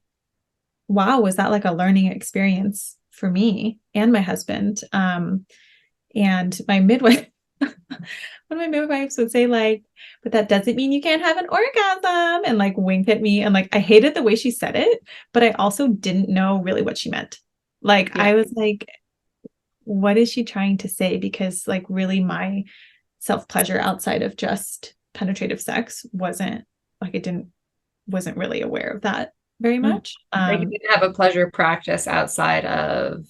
wow, was that like a learning experience for me and my husband. And my midwife, one of my midwives would say, like, but that doesn't mean you can't have an orgasm, and like wink at me. And like, I hated the way she said it, but I also didn't know really what she meant. Like, I was like, what is she trying to say? Because like, really, my self-pleasure outside of just penetrative sex wasn't really aware of that very much. Like you didn't have a pleasure practice outside of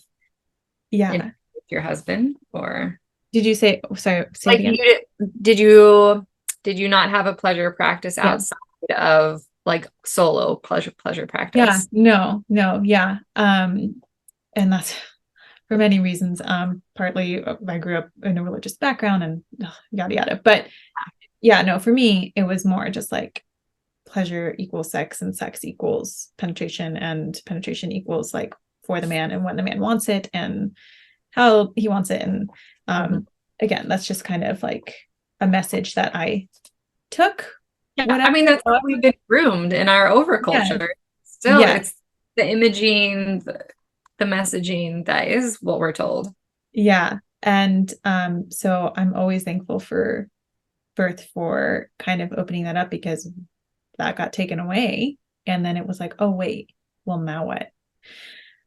with your husband, or did you say, sorry, say like it again? did you not have a pleasure practice outside of like solo pleasure practice? No. Yeah. And that's for many reasons. Partly I grew up in a religious background and yada yada. But yeah, no, for me, it was more just like pleasure equals sex, and sex equals penetration, and penetration equals like for the man and when the man wants it and how he wants it. And again, that's just kind of like a message that I took. Yeah, I mean, that's how we've been groomed in our overculture. Still, it's the imaging, the messaging that is what we're told. Yeah. And so I'm always thankful for birth for kind of opening that up, because that got taken away. And then it was like, oh, wait, well, now what?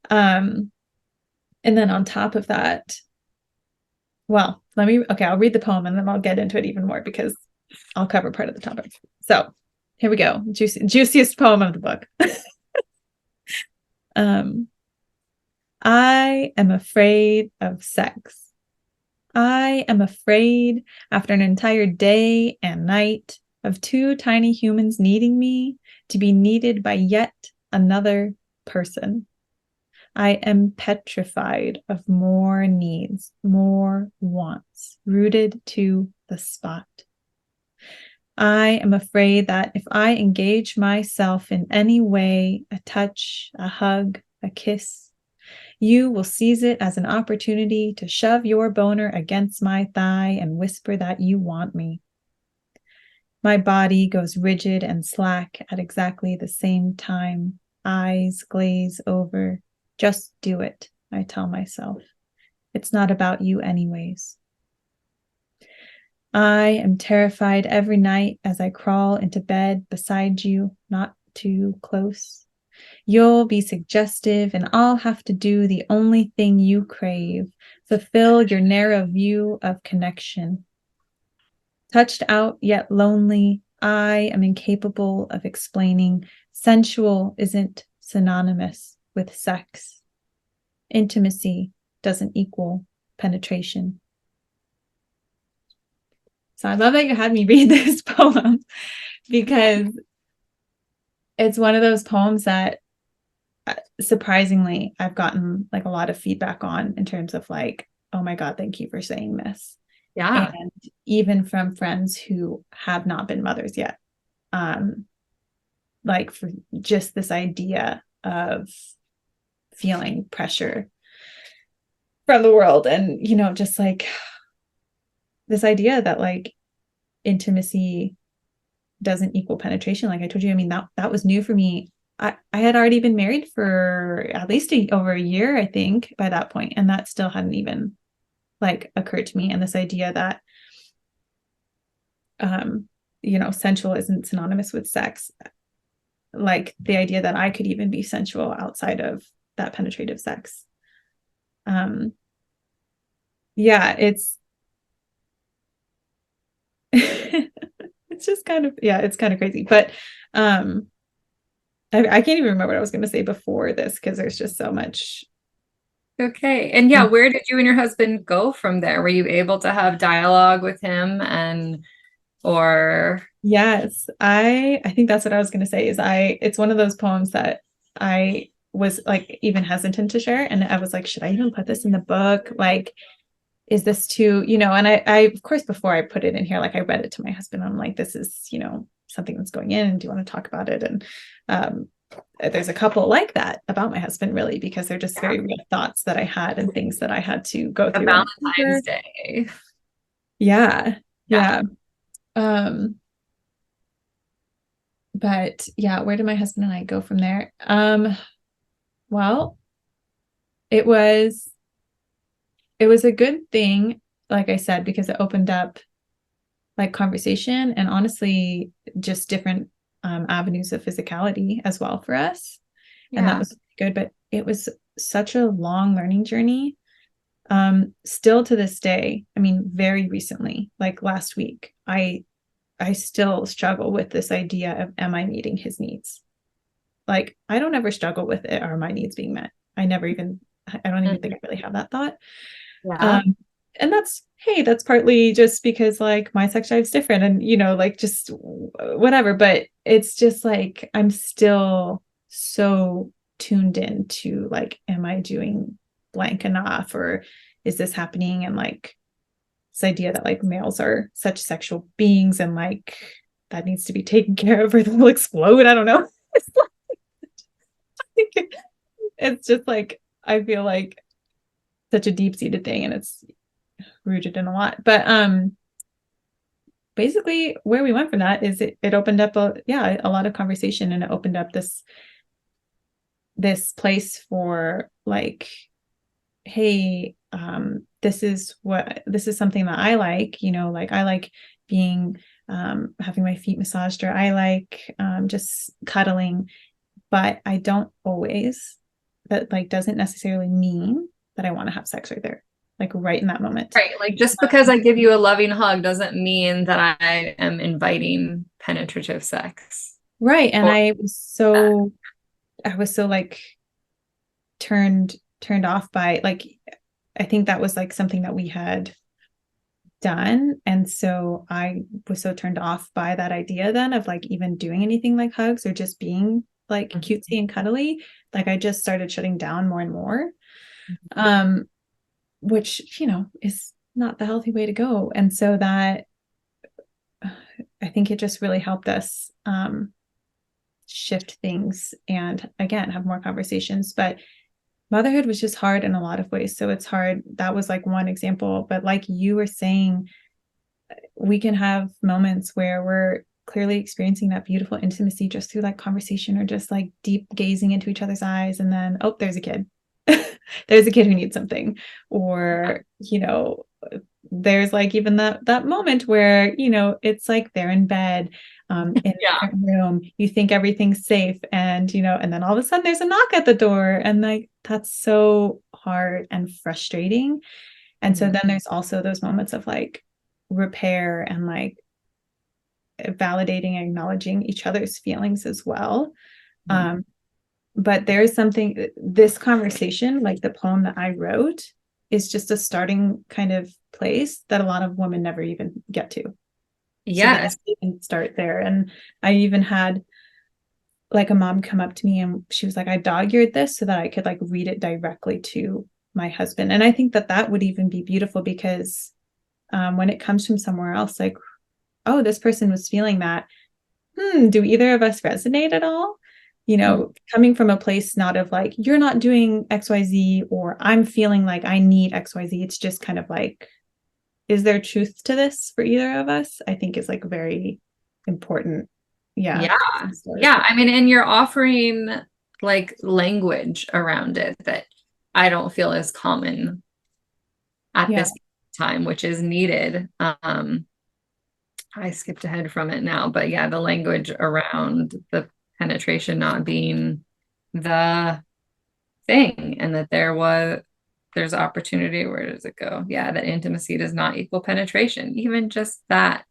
And then on top of that, well, I'll read the poem and then I'll get into it even more, because I'll cover part of the topic. So here we go. Juiciest poem of the book. I am afraid of sex. I am afraid, after an entire day and night of two tiny humans needing me, to be needed by yet another person. I am petrified of more needs, more wants, rooted to the spot. I am afraid that if I engage myself in any way, a touch, a hug, a kiss, you will seize it as an opportunity to shove your boner against my thigh and whisper that you want me. My body goes rigid and slack at exactly the same time. Eyes glaze over. Just do it, I tell myself. It's not about you anyways. I am terrified every night as I crawl into bed beside you, not too close. You'll be suggestive, and I'll have to do the only thing you crave, fulfill your narrow view of connection. Touched out yet lonely, I am incapable of explaining sensual isn't synonymous with sex. Intimacy doesn't equal penetration. So I love that you had me read this poem, because it's one of those poems that surprisingly I've gotten like a lot of feedback on, in terms of like, oh my God, thank you for saying this. Yeah. And even from friends who have not been mothers yet. Like, for just this idea of feeling pressure from the world, and, just like this idea that like intimacy doesn't equal penetration. Like I told you, I mean, that was new for me. I had already been married for at least over a year, I think, by that point, and that still hadn't even like occurred to me. And this idea that sensual isn't synonymous with sex, like the idea that I could even be sensual outside of that penetrative sex. It's it's just kind of, it's kind of crazy. But I can't even remember what I was going to say before this, because there's just so much. Okay. And where did you and your husband go from there? Were you able to have dialogue with him and or Yes, I think that's what I was going to say is it's one of those poems that I was like even hesitant to share, and I was like, should I even put this in the book? Like, is this too, and I of course before I put it in here, like I read it to my husband. I'm like, this is, something that's going in. Do you want to talk about it? And there's a couple like that about my husband, really, because they're just very real thoughts that I had and things that I had to go the through. Valentine's Day. Yeah. Yeah. Um, but yeah, where did my husband and I go from there? Well, it was a good thing, like I said, because it opened up like conversation and honestly just different avenues of physicality as well for us. And that was good, but it was such a long learning journey. Still to this day, I mean, very recently, like last week, I still struggle with this idea of, am I meeting his needs? Like, I don't ever struggle with it. Are my needs being met? I don't even think I really have that thought. Yeah. And that's partly just because like my sex drive is different and, like just whatever, but it's just like, I'm still so tuned in to like, am I doing blank enough, or is this happening? And like this idea that like males are such sexual beings and like that needs to be taken care of or they'll explode. I don't know. It's just like, I feel like such a deep-seated thing and it's rooted in a lot. But basically where we went from that is it opened up a lot of conversation, and it opened up this place for like, hey, this is something that I like, like I like being having my feet massaged, or I like just cuddling, but I don't always, that like doesn't necessarily mean that I want to have sex right there, like right in that moment. Right. Like just because I give you a loving hug doesn't mean that I am inviting penetrative sex. Right. And Or I was so like turned off by like, I think that was like something that we had done. And so I was so turned off by that idea then of like even doing anything like hugs or just being like cutesy and cuddly. Like I just started shutting down more and more. Which, is not the healthy way to go. And so that I think it just really helped us shift things and again have more conversations. But motherhood was just hard in a lot of ways. So it's hard. That was like one example. But like you were saying, we can have moments where we're clearly experiencing that beautiful intimacy just through like conversation or just like deep gazing into each other's eyes. And then, oh, there's a kid. There's a kid who needs something. Or, there's like even that moment where, it's like they're in bed in a different room. You think everything's safe. And, and then all of a sudden there's a knock at the door. And like, that's so hard and frustrating. And so then there's also those moments of like repair and like validating, acknowledging each other's feelings as well. But there is something, this conversation, like the poem that I wrote, is just a starting kind of place that a lot of women never even get to. yes. So you can start there. And I even had like a mom come up to me and she was like, I dog-eared this so that I could like read it directly to my husband. And I think that would even be beautiful because when it comes from somewhere else, like, oh, this person was feeling that. Do either of us resonate at all? Coming from a place not of like, you're not doing XYZ or I'm feeling like I need XYZ. It's just kind of like, is there truth to this for either of us? I think is like very important. Yeah. Yeah. I mean, and you're offering like language around it that I don't feel is common at this time, which is needed. I skipped ahead from it now, but yeah, the language around the penetration not being the thing and that there's opportunity. Where does it go? Yeah, that intimacy does not equal penetration. Even just that,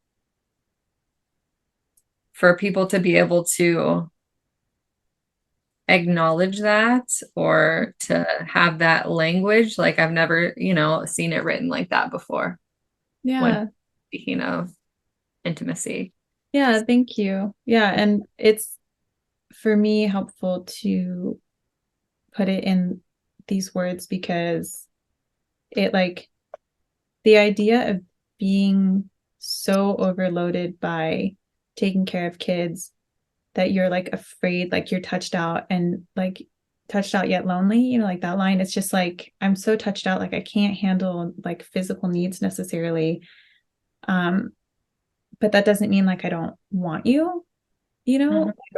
for people to be able to acknowledge that or to have that language, like I've never, seen it written like that before. Yeah. When speaking of intimacy. Yeah, thank you. Yeah, and it's for me helpful to put it in these words because it like the idea of being so overloaded by taking care of kids that you're like afraid, like you're touched out and like touched out yet lonely, like that line. It's just like I'm so touched out, like I can't handle like physical needs necessarily. But that doesn't mean like I don't want you, like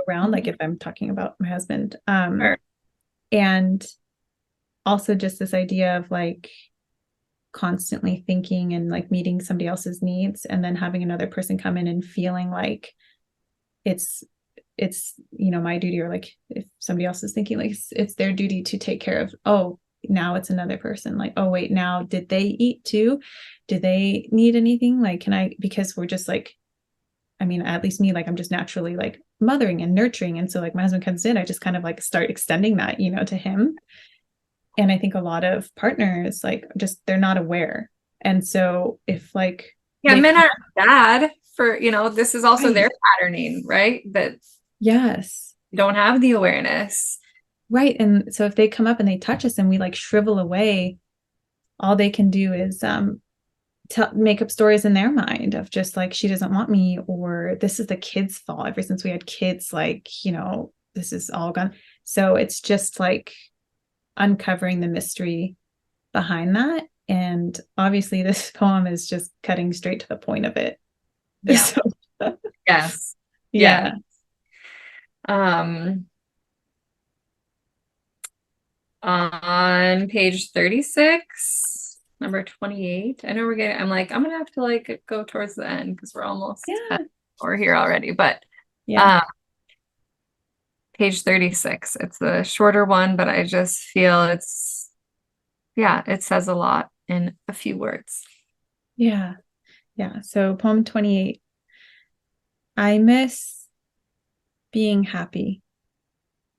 around, like if I'm talking about my husband. Sure. And also just this idea of like constantly thinking and like meeting somebody else's needs and then having another person come in and feeling like it's my duty, or like if somebody else is thinking like it's their duty to take care of, oh, now it's another person, like, oh wait, now did they eat too, do they need anything, like can I, because we're just like, I mean, at least me, like I'm just naturally like mothering and nurturing, and so like my husband comes in, I just kind of like start extending that, to him. And I think a lot of partners like just they're not aware, and so if like Yeah, they men aren't bad for, this is also right, their patterning, right? That yes, don't have the awareness. right, and so if they come up and they touch us and we like shrivel away, all they can do is make up stories in their mind of just like she doesn't want me, or this is the kids' fault. Ever since we had kids, like this is all gone. So it's just like uncovering the mystery behind that. And obviously, this poem is just cutting straight to the point of it. Yeah. So, Yes. yeah. On page 36, number 28. I know I'm gonna have to like go towards the end because we're here already, but Yeah. Page 36. It's the shorter one, but I just feel it says a lot in a few words. Yeah. Yeah. So poem 28. I miss being happy,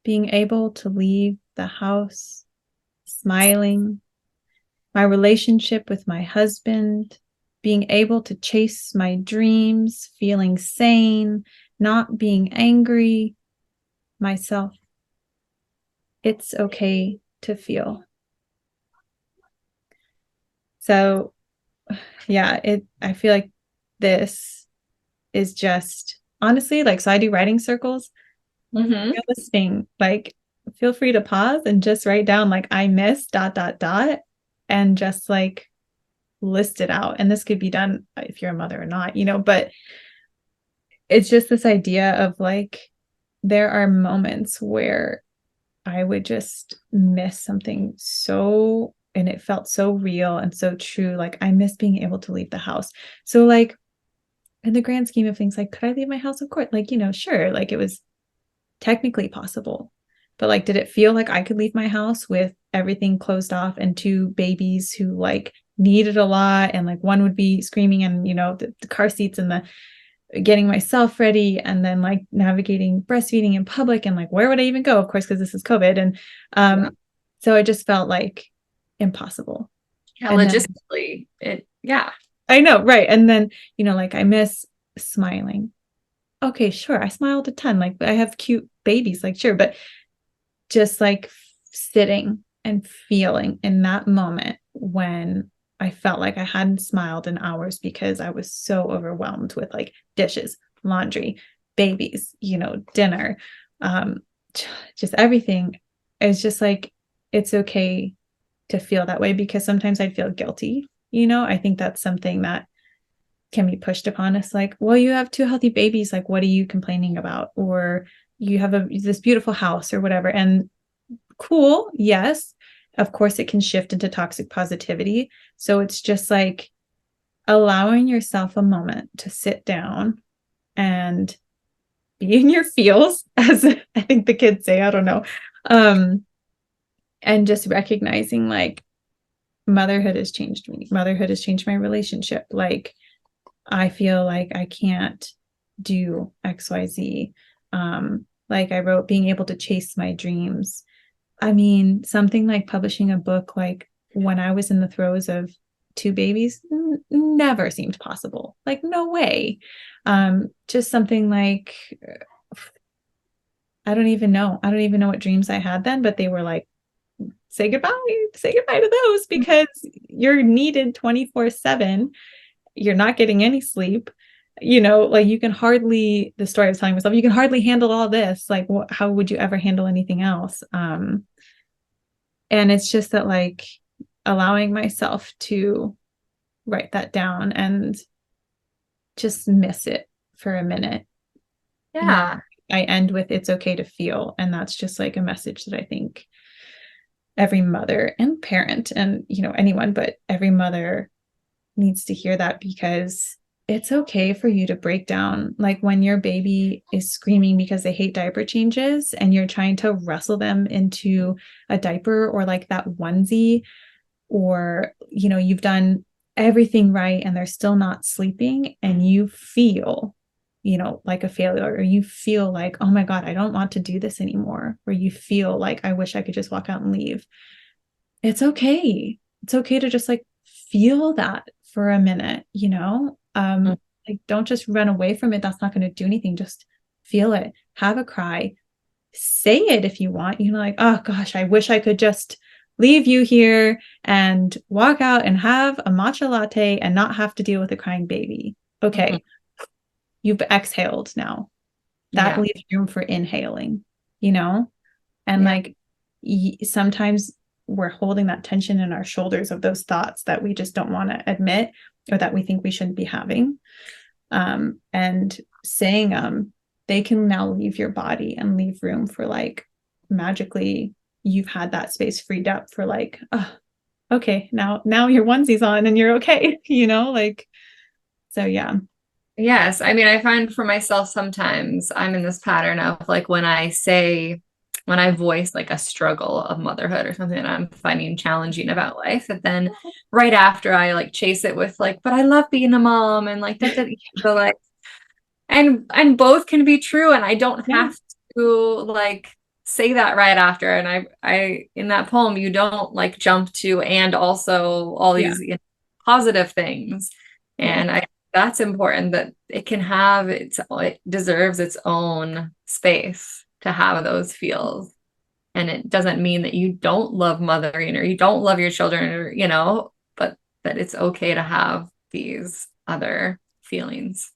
being able to leave the house, smiling, my relationship with my husband, being able to chase my dreams, feeling sane, not being angry, myself. It's okay to feel. So, yeah, I feel like this is just honestly like, so I do writing circles. Mm-hmm. You're listening, like feel free to pause and just write down like I miss ... and just like list it out. And this could be done if you're a mother or not, but it's just this idea of like there are moments where I would just miss something so, and it felt so real and so true. Like I miss being able to leave the house. So like in the grand scheme of things, like could I leave my house? Of course, like, sure, like it was technically possible. But like, did it feel like I could leave my house with everything closed off and two babies who like needed a lot, and like one would be screaming, and the car seats and the getting myself ready, and then like navigating breastfeeding in public, and like where would I even go, of course, because this is COVID. And so it just felt like impossible. Yeah, And logistically, I know, right. And then like I miss smiling. Okay, sure, I smiled a ton, like I have cute babies, like sure, but just like sitting and feeling in that moment when I felt like I hadn't smiled in hours because I was so overwhelmed with like dishes, laundry, babies, dinner, just everything. It's just like, it's okay to feel that way, because sometimes I'd feel guilty. I think that's something that can be pushed upon us, like, well, you have two healthy babies, like what are you complaining about? Or you have this beautiful house or whatever. And cool, yes, of course it can shift into toxic positivity. So it's just like allowing yourself a moment to sit down and be in your feels, as I think the kids say, I don't know, and just recognizing like motherhood has changed me, motherhood has changed my relationship, like I feel like I can't do XYZ. Like I wrote, being able to chase my dreams. I mean, something like publishing a book, like when I was in the throes of two babies, never seemed possible. Like, no way. Just something like, I don't even know what dreams I had then, but they were like, say goodbye to those, because you're needed 24/7. You're not getting any sleep. Like you can hardly, the story I was telling myself, you can hardly handle all this. Like, how would you ever handle anything else? And it's just that, like, allowing myself to write that down and just miss it for a minute. Yeah. I end with, it's okay to feel. And that's just like a message that I think every mother and parent and, anyone, but every mother needs to hear, that because it's okay for you to break down. Like when your baby is screaming because they hate diaper changes and you're trying to wrestle them into a diaper or like that onesie, or, you've done everything right and they're still not sleeping, and you feel, like a failure, or you feel like, oh my God, I don't want to do this anymore, or you feel like, I wish I could just walk out and leave. It's okay. It's okay to just like feel that for a minute, like don't just run away from it. That's not going to do anything. Just feel it, have a cry, say it if you want, like, oh gosh, I wish I could just leave you here and walk out and have a matcha latte and not have to deal with a crying baby. Okay. You've exhaled now. That leaves room for inhaling, and like sometimes we're holding that tension in our shoulders of those thoughts that we just don't want to admit, or that we think we shouldn't be having. And saying they can now leave your body and leave room for, like, magically you've had that space freed up for like, oh, okay, now your onesie's on and you're okay, like, so yeah. Yes. I mean, I find for myself sometimes I'm in this pattern of like when I voice like a struggle of motherhood or something that I'm finding challenging about life, and then right after I like chase it with like, but I love being a mom and like that, so like, and both can be true, and I don't have to like say that right after. And I in that poem, you don't like jump to and also all these positive things, and that's important, that it can have it deserves its own space to have those feels. And it doesn't mean that you don't love mothering or you don't love your children, or, but that it's okay to have these other feelings.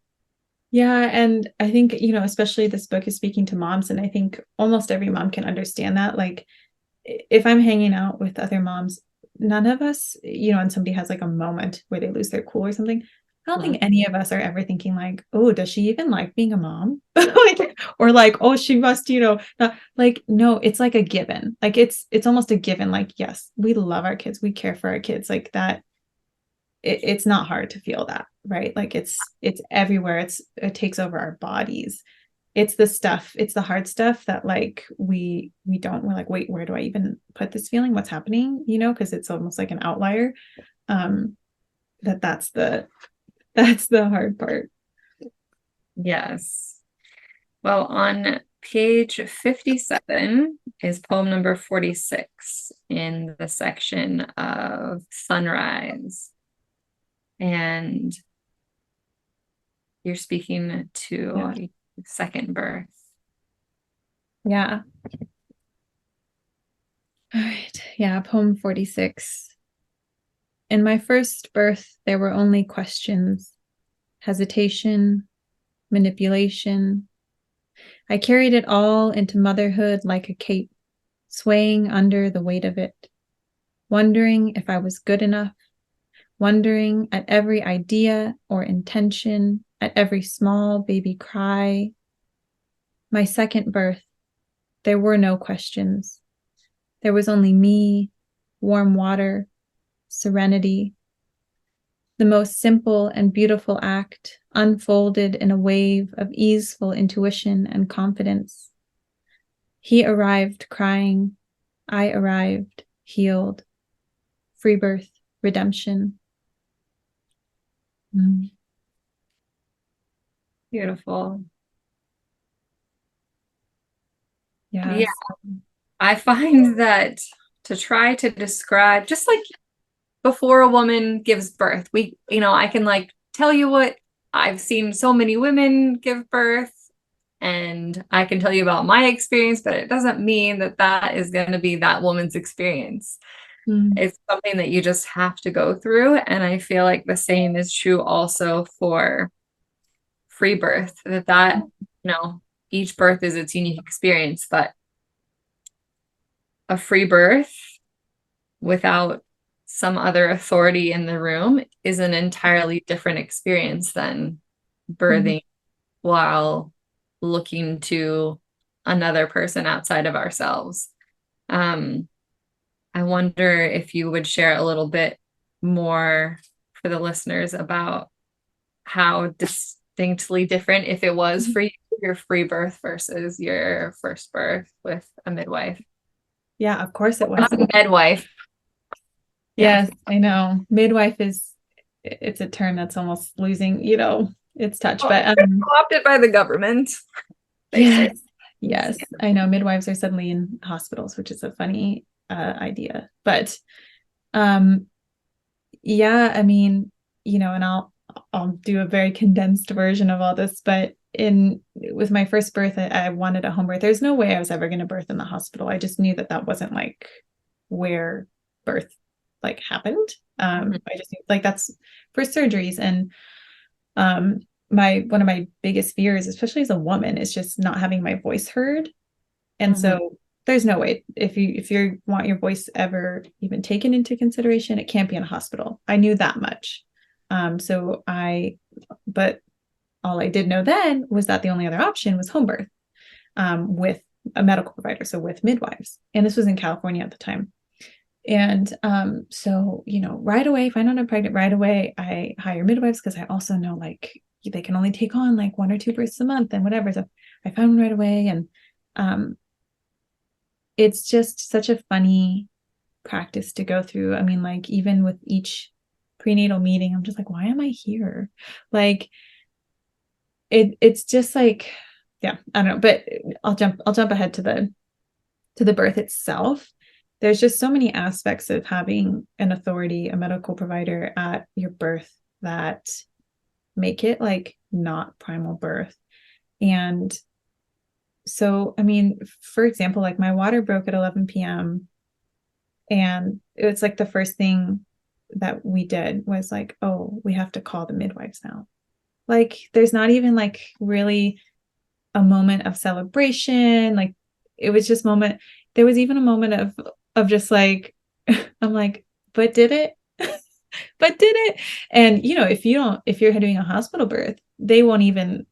Yeah. And I think, especially this book is speaking to moms. And I think almost every mom can understand that. Like, if I'm hanging out with other moms, none of us, and somebody has like a moment where they lose their cool or something, I don't think any of us are ever thinking like, oh, does she even like being a mom? Like, or like, oh, she must, not like, no, it's like a given. Like it's almost a given. Like, yes, we love our kids. We care for our kids, like that. It's not hard to feel that, right? Like it's everywhere. It takes over our bodies. It's the hard stuff that like we're like, wait, where do I even put this feeling? What's happening? Because it's almost like an outlier. That's the hard part. Yes. Well, on page 57 is poem number 46 in the section of sunrise. And you're speaking to second birth. Yeah. All right. Yeah. Poem 46. In my first birth, there were only questions, hesitation, manipulation. I carried it all into motherhood like a cape, swaying under the weight of it, wondering if I was good enough, wondering at every idea or intention, at every small baby cry. My second birth, there were no questions. There was only me, warm water, serenity. The most simple and beautiful act unfolded in a wave of easeful intuition and confidence. He arrived crying. I arrived healed. Free birth, redemption. Beautiful. Yeah. I find that to try to describe, just like before a woman gives birth, I can like tell you what I've seen so many women give birth, and I can tell you about my experience, but it doesn't mean that that is going to be that woman's experience. Mm. It's something that you just have to go through. And I feel like the same is true also for free birth, that, each birth is its unique experience, but a free birth without some other authority in the room is an entirely different experience than Mhm. birthing while looking to another person outside of ourselves. Um, I wonder if you would share a little bit more for the listeners about how distinctly different, if it was for you, your free birth versus your first birth with a midwife. Yeah, of course it was. Not a midwife. Yeah. Yes, I know. Midwife it's a term that's almost losing, its touch. But Co-opted by the government, they say. yes, yes, I know. Midwives are suddenly in hospitals, which is a funny idea. But yeah, I mean, and I'll do a very condensed version of all this, but with my first birth, I wanted a home birth. There's no way I was ever going to birth in the hospital. I just knew that wasn't like where birth like happened. I just knew like that's for surgeries. And one of my biggest fears, especially as a woman, is just not having my voice heard. And so there's no way if you want your voice ever even taken into consideration, it can't be in a hospital. I knew that much. But all I did know then was that the only other option was home birth, with a medical provider, so with midwives. And this was in California at the time. And so, right away, if I know I'm pregnant, right away, I hire midwives because I also know like they can only take on like 1 or 2 births a month and whatever. So I found one right away. And it's just such a funny practice to go through. I mean, like even with each prenatal meeting, I'm just like, why am I here? Like it's just like, yeah, I don't know, but I'll jump ahead to the birth itself. There's just so many aspects of having an authority, a medical provider at your birth that make it like not primal birth. And so, I mean, for example, like my water broke at 11 p.m. and it was like the first thing that we did was like, oh, we have to call the midwives now. Like, there's not even like really a moment of celebration. Like, it was just there was even a moment of just like, I'm like, but did it? But did it? And if you're doing a hospital birth, they won't even,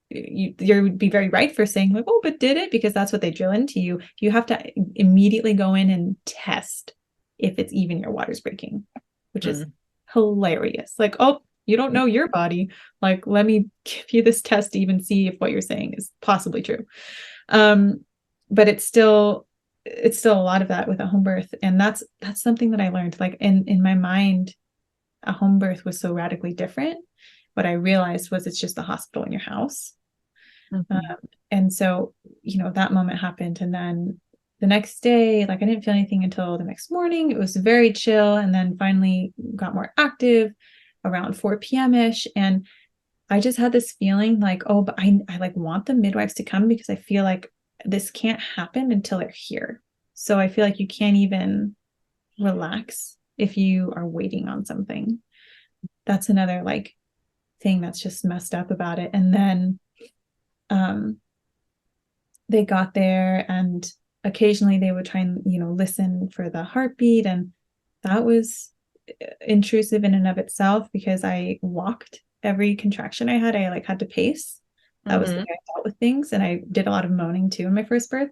you would be very right for saying like, oh, but did it? Because that's what they drill into you. You have to immediately go in and test if it's even your water's breaking, which is hilarious. Like, oh, you don't know your body. Like, let me give you this test to even see if what you're saying is possibly true. But it's still a lot of that with a home birth. And that's something that I learned. Like in my mind, a home birth was so radically different. What I realized was it's just the hospital in your house. And so, that moment happened. And then the next day, like I didn't feel anything until the next morning. It was very chill. And then finally got more active around 4 p.m. ish. And I just had this feeling like, oh, but I like want the midwives to come because I feel like this can't happen until they're here. So I feel like you can't even relax if you are waiting on something. That's another like thing that's just messed up about it. And then they got there and occasionally they would try and, listen for the heartbeat. And that was intrusive in and of itself because I walked every contraction I had. I like had to pace. That was the way I dealt with things. And I did a lot of moaning too in my first birth.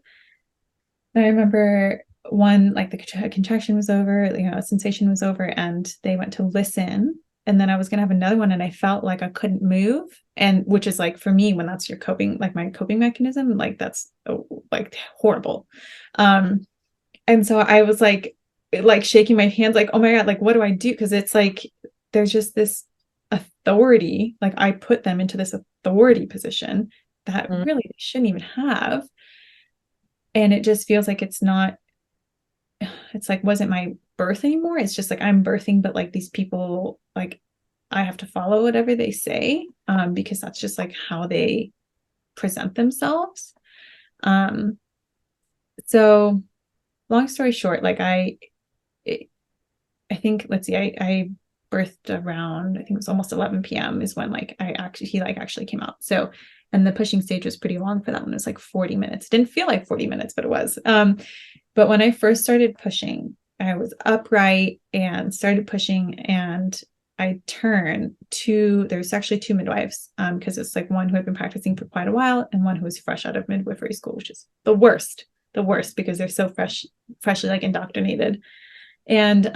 And I remember one, like the contraction was over, a sensation was over, and they went to listen. And then I was going to have another one, and I felt like I couldn't move. And which is like, for me, when that's your coping, like my coping mechanism, like that's like horrible. And so I was like shaking my hands, like, oh my God, like, what do I do? Because it's like, there's just this authority, like I put them into this authority position that really they shouldn't even have. And it just feels like it's like, wasn't my birth anymore. It's just like, I'm birthing, but like these people, like I have to follow whatever they say, because that's just like how they present themselves. So long story short, like I think, let's see, I birthed around, I think it was almost 11 p.m. is when like he actually came out. So, and the pushing stage was pretty long for that one. It was like 40 minutes. It didn't feel like 40 minutes, but it was. But when I first started pushing, I was upright and started pushing, and I turned to, there's actually two midwives, because it's like one who had been practicing for quite a while and one who was fresh out of midwifery school, which is the worst because they're so freshly like indoctrinated. And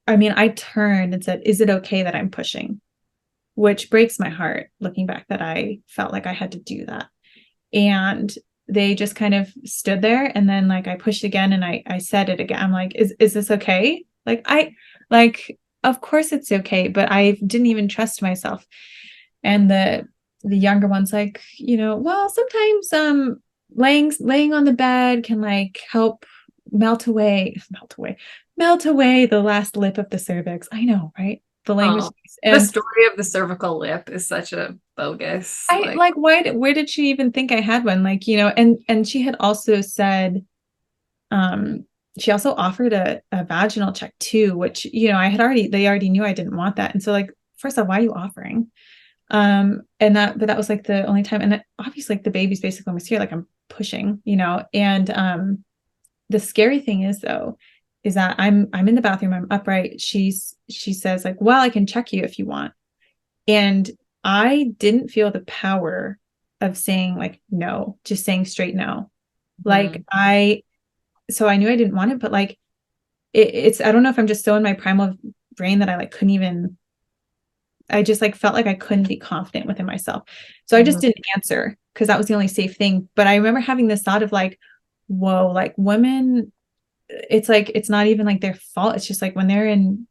I mean, I turned and said, is it okay that I'm pushing? Which breaks my heart looking back that I felt like I had to do that. And they just kind of stood there, and then like I pushed again and I said it again. I'm like, is this okay? Of course it's okay, but I didn't even trust myself. And the younger one's like, well, sometimes laying on the bed can like help melt away the last lip of the cervix. I know, right? The language. And the story of the cervical lip is such a bogus. Where did she even think I had one? Like, and she had also said, she also offered a vaginal check too, which, they already knew I didn't want that. And so like, first of all, why are you offering? But that was like the only time. And obviously like the baby's basically almost here, like I'm pushing, and, the scary thing is though, is that I'm in the bathroom, I'm upright. She says like, well, I can check you if you want. And I didn't feel the power of saying like, no, just saying straight no. Like so I knew I didn't want it, but like, it's, I don't know if I'm just so in my primal brain that I like couldn't even, I just like felt like I couldn't be confident within myself. So I just didn't answer because that was the only safe thing. But I remember having this thought of like, whoa, like women, it's like, it's not even like their fault. It's just like when they're in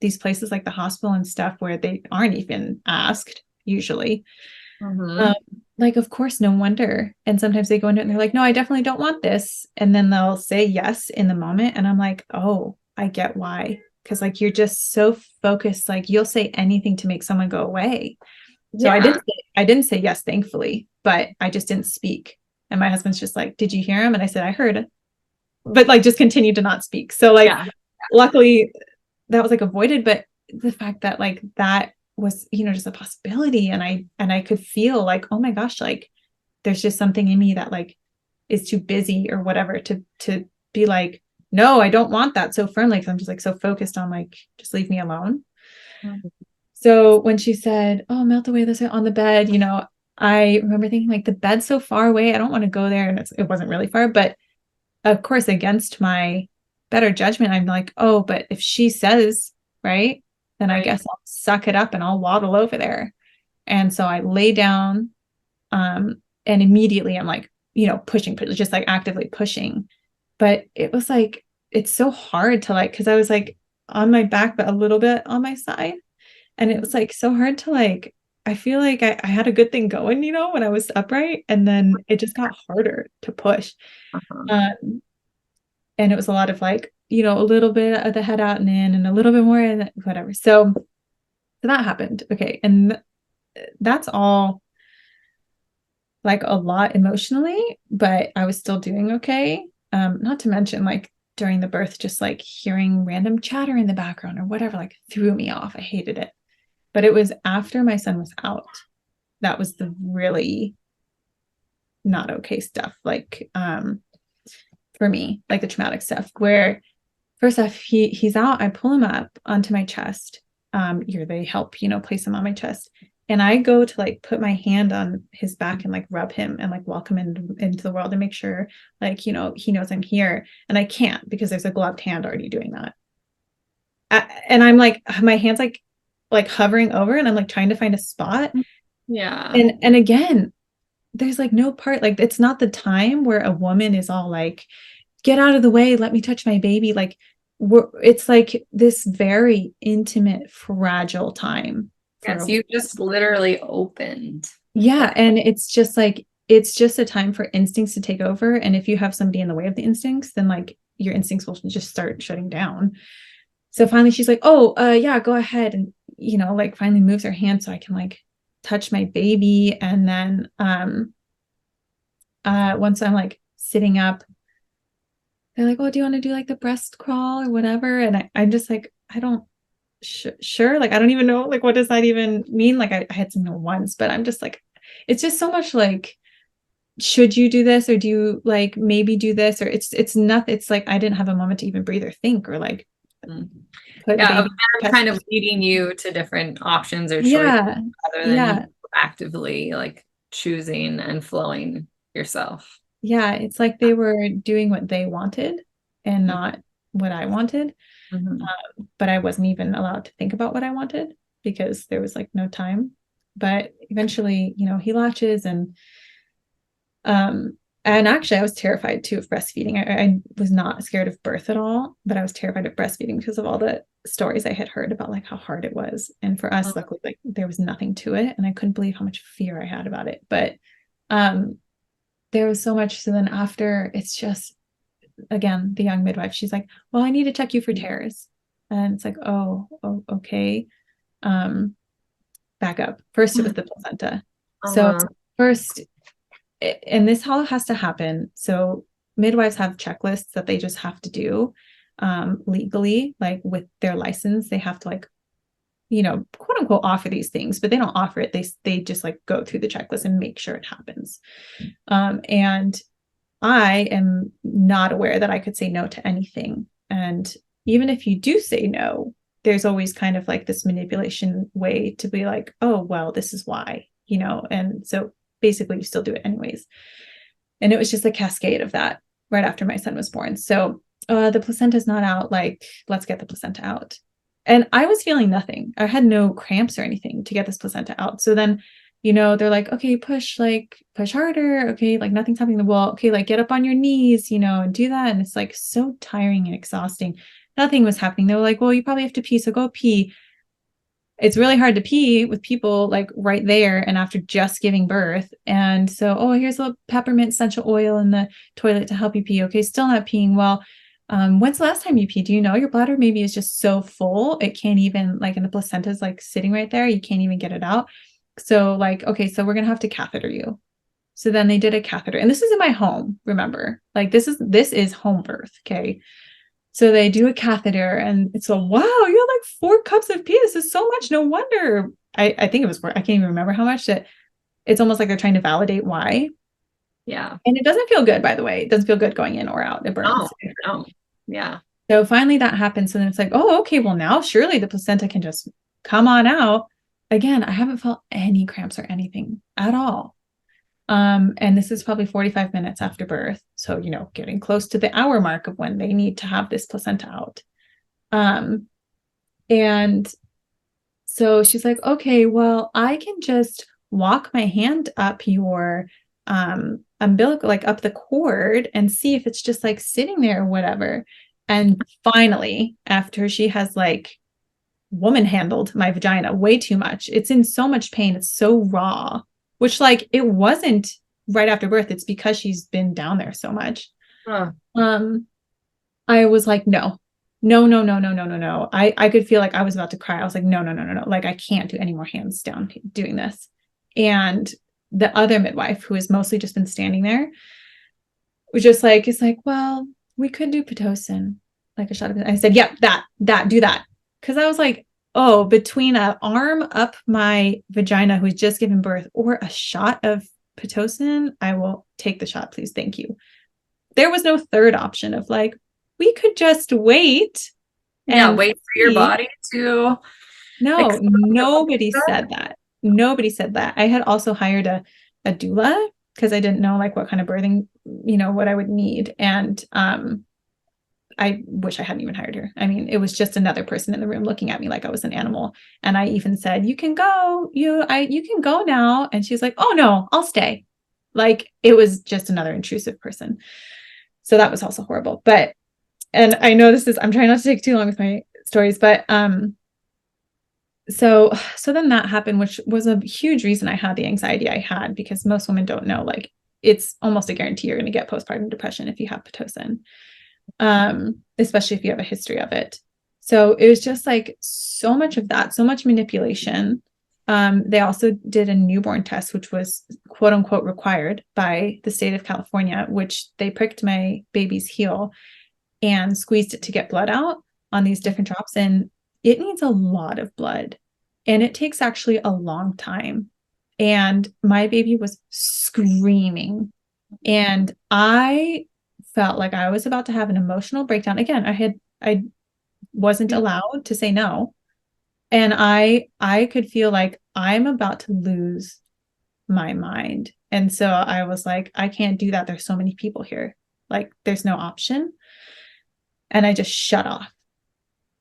these places like the hospital and stuff where they aren't even asked usually, like, of course, no wonder. And sometimes they go into it and they're like, no, I definitely don't want this. And then they'll say yes in the moment. And I'm like, oh, I get why. Because like, you're just so focused, like you'll say anything to make someone go away. So I didn't say yes, thankfully, but I just didn't speak. And my husband's just like, did you hear him? And I said, I heard it, but like just continued to not speak. So like, luckily that was like avoided, but the fact that like that was, just a possibility. And I could feel like, oh my gosh, like there's just something in me that like is too busy or whatever to be like, no, I don't want that so firmly. Cause I'm just like so focused on like, just leave me alone. So when she said, oh, melt away this on the bed, I remember thinking like the bed's so far away. I don't want to go there. And it wasn't really far, but of course, against my better judgment, I'm like, oh, but if she says, right, then I guess I'll suck it up and I'll waddle over there. And so I lay down, and immediately I'm like, pushing, just like actively pushing. But it was like, it's so hard to like, cause I was like on my back, but a little bit on my side. And it was like, so hard to like, I feel like I had a good thing going, when I was upright, and then it just got harder to push. And it was a lot of like, a little bit of the head out and in, and a little bit more and whatever. So that happened. Okay. And that's all like a lot emotionally, but I was still doing okay. Not to mention like during the birth, just like hearing random chatter in the background or whatever, like threw me off. I hated it. But it was after my son was out, that was the really not okay stuff. Like, for me, like the traumatic stuff where first off, he's out, I pull him up onto my chest. They help, place him on my chest. And I go to like put my hand on his back and like rub him and like welcome him into the world and make sure like, he knows I'm here. And I can't because there's a gloved hand already doing that. And I'm like, my hand's like hovering over and I'm like trying to find a spot. Yeah. And again, there's like no part, like it's not the time where a woman is all like, get out of the way, let me touch my baby. Like it's like this very intimate, fragile time. Yes, you just literally opened. Yeah. And it's just like, it's just a time for instincts to take over. And if you have somebody in the way of the instincts, then like your instincts will just start shutting down. So finally she's like, oh, yeah, go ahead. And, like finally moves her hand so I can like touch my baby. And then once I'm like sitting up, they're like, oh, do you want to do like the breast crawl or whatever? And I'm just like, I don't, sure. Like, I don't even know, like, what does that even mean? Like, I had some once, but I'm just like, it's just so much like, should you do this, or do you like maybe do this, or it's nothing. It's like, I didn't have a moment to even breathe or think, or like put the baby. Kind of leading you to different options or choices Yeah. rather than you actively like choosing and flowing yourself. Yeah. It's like they were doing what they wanted and not what I wanted. But I wasn't even allowed to think about what I wanted because there was like no time. But eventually, he latches, and actually I was terrified too of breastfeeding. I was not scared of birth at all, but I was terrified of breastfeeding because of all the stories I had heard about like how hard it was. And for us, luckily, like there was nothing to it. And I couldn't believe how much fear I had about it. But there was so much. So then after, it's just, again, the young midwife, she's like, well, I need to check you for tears. And it's like, oh, okay. Back up. First, it was the placenta. So first, and this all has to happen. So midwives have checklists that they just have to do legally, like with their license. They have to like, quote unquote, offer these things, but they don't offer it. They just like go through the checklist and make sure it happens. And I am not aware that I could say no to anything. And even if you do say no, there's always kind of like this manipulation way to be like, oh, well, this is why, and so basically you still do it anyways. And it was just a cascade of that right after my son was born. So the placenta's not out, like, let's get the placenta out. And I was feeling nothing. I had no cramps or anything to get this placenta out. So then, they're like, okay, push harder. Okay. Like nothing's happening. Well, okay, like get up on your knees, and do that. And it's like so tiring and exhausting. Nothing was happening. They were like, well, you probably have to pee. So go pee. It's really hard to pee with people like right there and after just giving birth. And so, oh, here's a little peppermint essential oil in the toilet to help you pee. Okay, still not peeing. Well, when's the last time you peed? Do you know your bladder maybe is just so full it can't even, like, and the placenta's like sitting right there, you can't even get it out. So like, okay, so we're gonna have to catheter you. So then they did a catheter, and this is in my home. Remember, like this is home birth. Okay. So they do a catheter, and it's wow, you have like 4 cups of pee. This is so much. No wonder. I think it was, I can't even remember how much. That it's almost like they're trying to validate why. Yeah. And it doesn't feel good, by the way. It doesn't feel good going in or out. It burns. No. Yeah. So finally that happens. And then it's like, oh, okay, well now surely the placenta can just come on out. Again, I haven't felt any cramps or anything at all. And this is probably 45 minutes after birth. So, getting close to the hour mark of when they need to have this placenta out. And so she's like, okay, well, I can just walk my hand up your umbilical, like up the cord, and see if it's just like sitting there or whatever. And finally, after she has like woman handled my vagina way too much, it's in so much pain, it's so raw. Which, like, it wasn't right after birth. It's because she's been down there so much. I was like, no. I could feel like I was about to cry. I was like, no. Like, I can't do any more hands down doing this. And the other midwife, who has mostly just been standing there, was just like, it's like, well, we could do Pitocin, like a shot of it. I said, yep, do that. Because I was like, oh, between an arm up my vagina who's just given birth or a shot of Pitocin, I will take the shot, please. Thank you. There was no third option of like, we could just wait. And wait for your body to. No, nobody said that. Nobody said that. I had also hired a doula because I didn't know like what kind of birthing, what I would need. And I wish I hadn't even hired her. I mean, it was just another person in the room looking at me like I was an animal. And I even said, you can go, you can go now. And she's like, oh no, I'll stay. Like, it was just another intrusive person. So that was also horrible. But, and I know I'm trying not to take too long with my stories, but, so then that happened, which was a huge reason I had the anxiety I had, because most women don't know, like, it's almost a guarantee you're going to get postpartum depression if you have Pitocin. Especially if you have a history of it. So it was just like so much of that, so much manipulation. They also did a newborn test, which was quote unquote required by the state of California, which they pricked my baby's heel and squeezed it to get blood out on these different drops. And it needs a lot of blood. And it takes actually a long time. And my baby was screaming. And I felt like I was about to have an emotional breakdown. Again, I wasn't allowed to say no. And I could feel like I'm about to lose my mind. And so I was like, I can't do that. There's so many people here. Like there's no option. And I just shut off.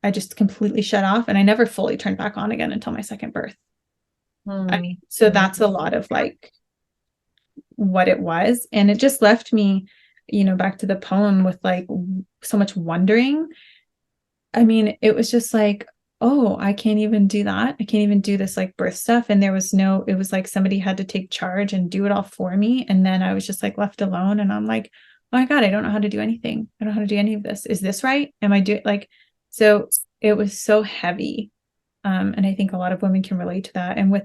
I just completely shut off. And I never fully turned back on again until my second birth. I mean, so that's a lot of like what it was. And it just left me, back to the poem with like so much wondering. I mean, it was just like, oh, I can't even do that. I can't even do this like birth stuff. And it was like somebody had to take charge and do it all for me. And then I was just like left alone. And I'm like, oh my God, I don't know how to do anything. I don't know how to do any of this. Is this right? Am I doing like, so it was so heavy. And I think a lot of women can relate to that. And with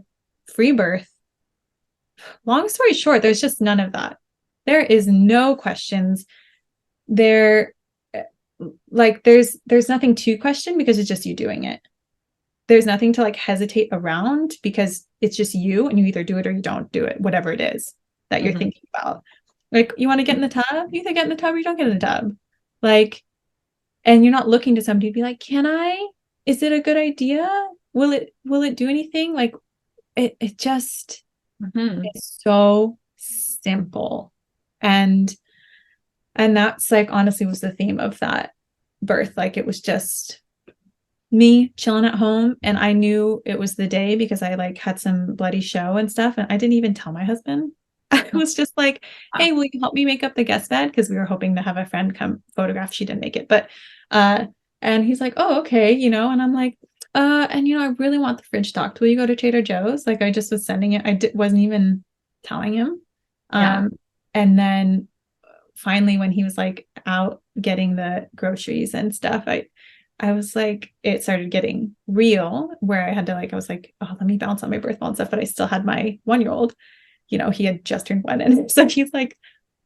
free birth, long story short, there's just none of that. There is no questions. There, like, there's nothing to question because it's just you doing it. There's nothing to like hesitate around because it's just you and you either do it or you don't do it, whatever it is that you're thinking about. Like, you want to get in the tub? You either get in the tub or you don't get in the tub. Like, and you're not looking to somebody to be like, can I? Is it a good idea? Will it do anything? Like, it just it's so simple. And that's like honestly was the theme of that birth. Like it was just me chilling at home, and I knew it was the day because I like had some bloody show and stuff, and I didn't even tell my husband. I was just like, hey, will you help me make up the guest bed? Because we were hoping to have a friend come photograph. She didn't make it, but and he's like, oh, okay, and I'm like, and I really want the fridge stocked. Will you go to Trader Joe's? Like I just was sending it. Wasn't even telling him. And then finally, when he was like out getting the groceries and stuff, I was like, it started getting real where I had to I was like, oh, let me bounce on my birth ball and stuff. But I still had my 1-year-old, he had just turned 1. And so he's like,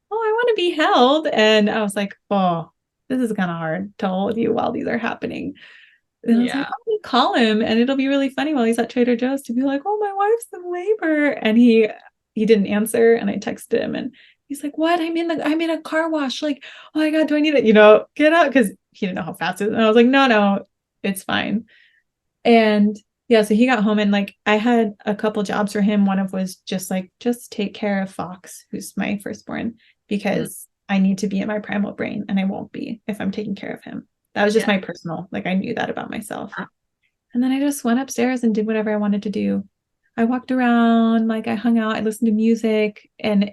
oh, I want to be held. And I was like, oh, this is kind of hard to hold you while these are happening. And I was like, I'm gonna call him and it'll be really funny while he's at Trader Joe's to be like, oh, my wife's in labor. And he didn't answer. And I texted him and he's like, what? I'm in a car wash. Like, oh my God, do I need it? Get out. Cause he didn't know how fast it was. And I was like, no, it's fine. And yeah, so he got home and like I had a couple jobs for him. One of was just take care of Fox, who's my firstborn, because I need to be in my primal brain and I won't be if I'm taking care of him. That was just my personal, I knew that about myself. And then I just went upstairs and did whatever I wanted to do. I walked around, I hung out, I listened to music, and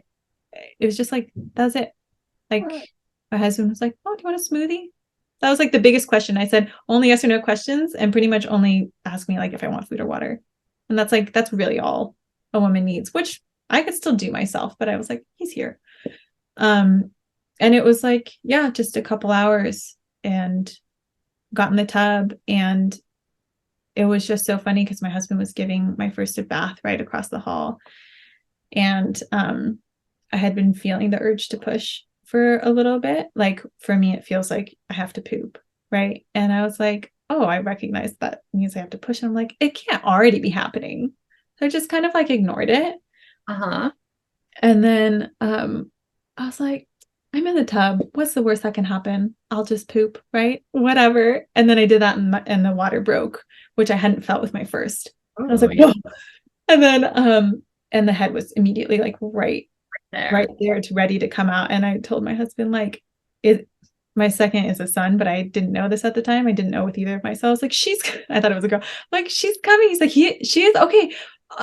it was just that was it. My husband was like, oh, do you want a smoothie? That was the biggest question. I said only yes or no questions and pretty much only ask me if I want food or water. And that's really all a woman needs, which I could still do myself, but I was like, he's here. And it was just a couple hours and got in the tub. And it was just so funny because my husband was giving my first a bath right across the hall. And I had been feeling the urge to push for a little bit. For me, it feels like I have to poop, right? And I was like, oh, I recognize that means I have to push. And I'm like, it can't already be happening. So I just kind of ignored it. And then I was like, I'm in the tub. What's the worst that can happen? I'll just poop, right? Whatever. And then I did that and the water broke, which I hadn't felt with my first. I was like, whoa. And then and the head was immediately right there, it's ready to come out. And I told my husband, my second is a son, but I didn't know this at the time. I didn't know with either of myself. I thought it was a girl. She's coming. He's like, she is okay.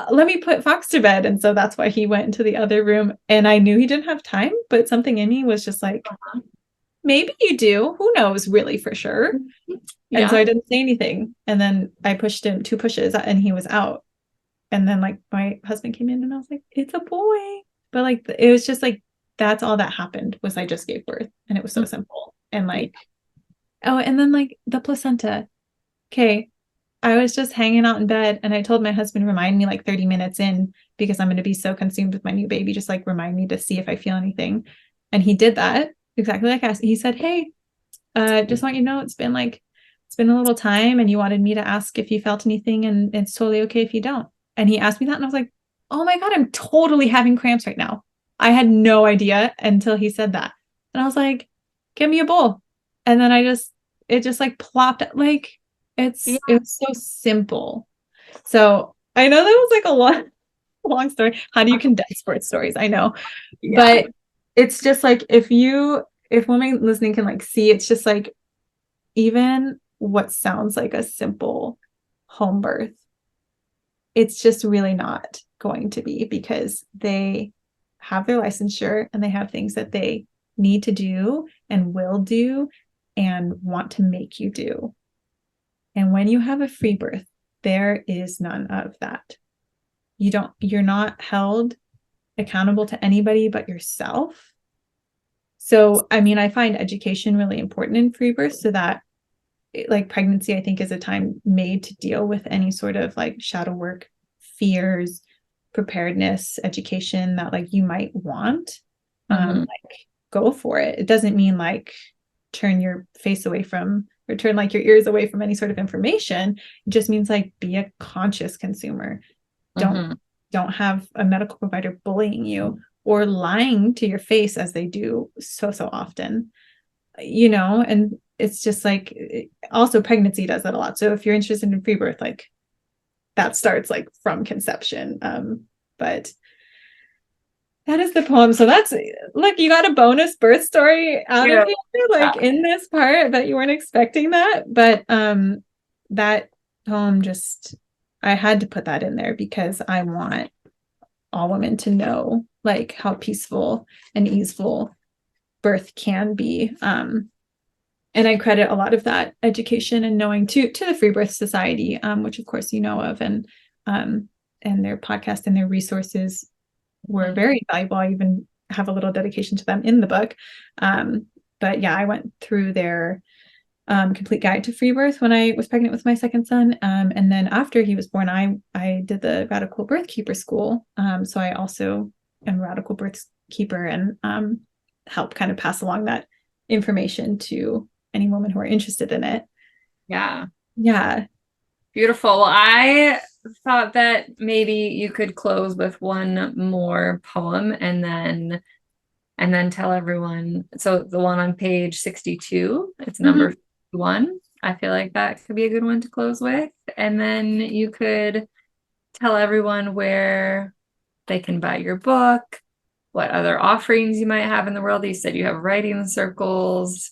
Let me put Fox to bed. And so that's why he went into the other room. And I knew he didn't have time, but something in me was just maybe you do. Who knows really for sure. And so I didn't say anything. And then I pushed him 2 pushes and he was out. And then my husband came in and I was like, it's a boy. But it was just that's all that happened was I just gave birth and it was so simple. And oh, and then the placenta, okay, I was just hanging out in bed and I told my husband, remind me like 30 minutes in because I'm going to be so consumed with my new baby. Just like remind me to see if I feel anything. And he did that exactly like I asked. He said, hey, just want you to know it's been a little time and you wanted me to ask if you felt anything and it's totally okay if you don't. And he asked me that and I was like, oh my God, I'm totally having cramps right now. I had no idea until he said that. And I was like, give me a bowl. And then it just like plopped like it was so simple. So I know that was like a long story. How do you condense sports stories? I know. But it's just like if women listening can like see, it's just like even what sounds like a simple home birth, it's just really not going to be because they have their licensure and they have things that they need to do and will do and want to make you do. And when you have a free birth, there is none of that. You're not held accountable to anybody but yourself. So, I mean, I find education really important in free birth so that like pregnancy, I think is a time made to deal with any sort of like shadow work, fears, preparedness, education that like you might want. Like go for it. It doesn't mean like turn your face away from or turn like your ears away from any sort of information. It just means like be a conscious consumer. Don't have a medical provider bullying you or lying to your face as they do so often, and it's just like also pregnancy does that a lot. So if you're interested in free birth, like that starts like from conception. But that is the poem. So that's look, you got a bonus birth story out of it, like in this part, but you weren't expecting that. But that poem just I had to put that in there because I want all women to know like how peaceful and easeful birth can be. And I credit a lot of that education and knowing to the Free Birth Society, which of course you know of, and their podcast and their resources were very valuable. I even have a little dedication to them in the book. But yeah, I went through their complete guide to free birth when I was pregnant with my second son. And then after he was born, I did the Radical Birth Keeper School. So I also am a Radical Birth Keeper and help kind of pass along that information to any women who are interested in it. Yeah. Beautiful. Well, I thought that maybe you could close with one more poem and then tell everyone. So the one on page 62, it's number 1. I feel like that could be a good one to close with. And then you could tell everyone where they can buy your book, what other offerings you might have in the world. You said you have writing circles,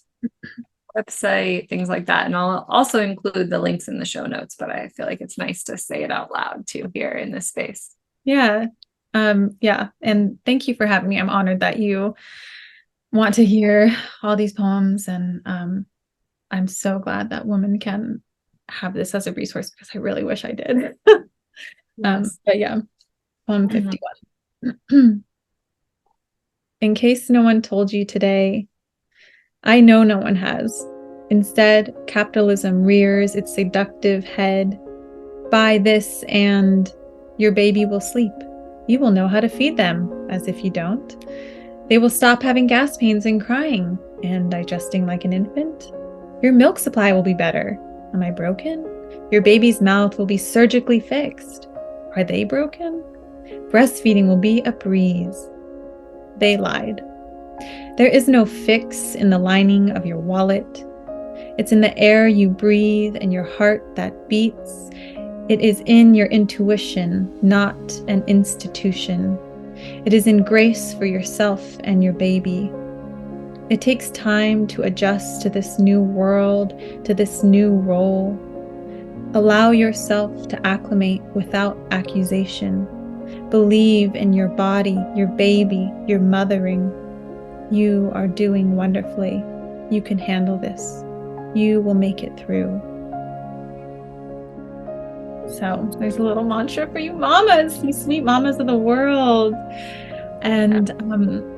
website, things like that. And I'll also include the links in the show notes, but I feel like it's nice to say it out loud too here in this space. Yeah. And thank you for having me. I'm honored that you want to hear all these poems. And I'm so glad that women can have this as a resource because I really wish I did. Yes. But yeah, poem 51. In case no one told you today, I know no one has. Instead, capitalism rears its seductive head. Buy this and your baby will sleep. You will know how to feed them, as if you don't. They will stop having gas pains and crying and digesting like an infant. Your milk supply will be better. Am I broken? Your baby's mouth will be surgically fixed. Are they broken? Breastfeeding will be a breeze. They lied. There is no fix in the lining of your wallet. It's in the air you breathe and your heart that beats. It is in your intuition, not an institution. It is in grace for yourself and your baby. It takes time to adjust to this new world, to this new role. Allow yourself to acclimate without accusation. Believe in your body, your baby, your mothering. You are doing wonderfully. You can handle this. You will make it through. So there's a little mantra for you mamas, you sweet mamas of the world. And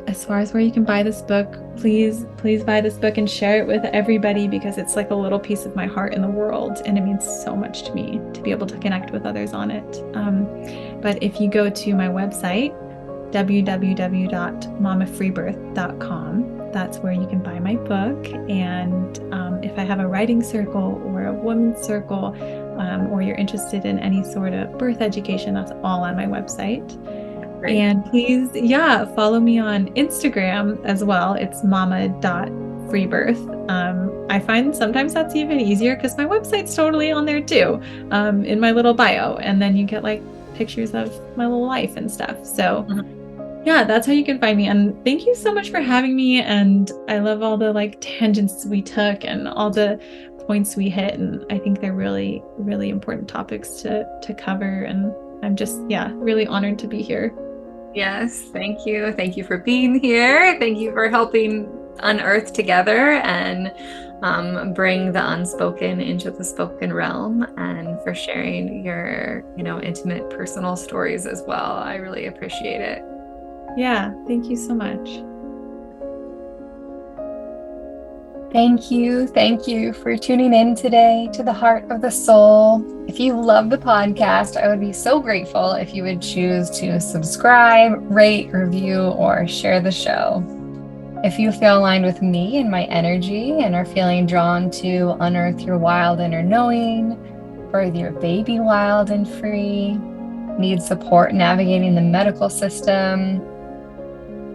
as far as where you can buy this book, please buy this book and share it with everybody, because it's like a little piece of my heart in the world, and it means so much to me to be able to connect with others on it. But if you go to my website, www.mamafreebirth.com, that's where you can buy my book. And if I have a writing circle or a women's circle, or you're interested in any sort of birth education, that's all on my website. Great. And please, follow me on Instagram as well. It's mama.freebirth. I find sometimes that's even easier because my website's totally on there too, in my little bio. And then you get like pictures of my little life and stuff. So that's how you can find me. And thank you so much for having me. And I love all the like tangents we took and all the points we hit. And I think they're really, really important topics to cover. And I'm just, really honored to be here. Yes, thank you. Thank you for being here. Thank you for helping unearth together and bring the unspoken into the spoken realm, and for sharing your, intimate personal stories as well. I really appreciate it. Yeah, thank you so much. Thank you for tuning in today to the Heart of the Soul. If you love the podcast, I would be so grateful if you would choose to subscribe, rate, review, or share the show. If you feel aligned with me and my energy and are feeling drawn to unearth your wild inner knowing, birth your baby wild and free, need support navigating the medical system,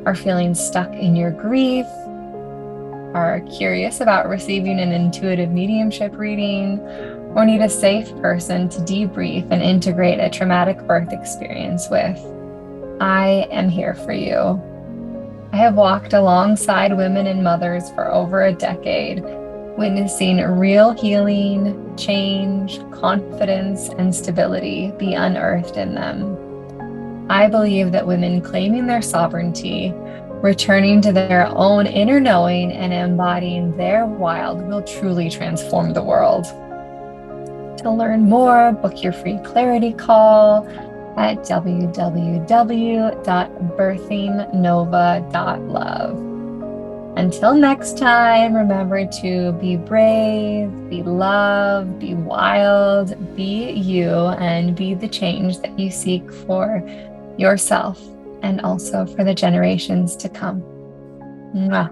are feeling stuck in your grief, are curious about receiving an intuitive mediumship reading, or need a safe person to debrief and integrate a traumatic birth experience with, I am here for you. I have walked alongside women and mothers for over a decade, witnessing real healing, change, confidence, and stability be unearthed in them. I believe that women claiming their sovereignty, returning to their own inner knowing, and embodying their wild will truly transform the world. To learn more, book your free clarity call at www.birthingnova.love. Until next time, remember to be brave, be loved, be wild, be you, and be the change that you seek for yourself and also for the generations to come. Mwah.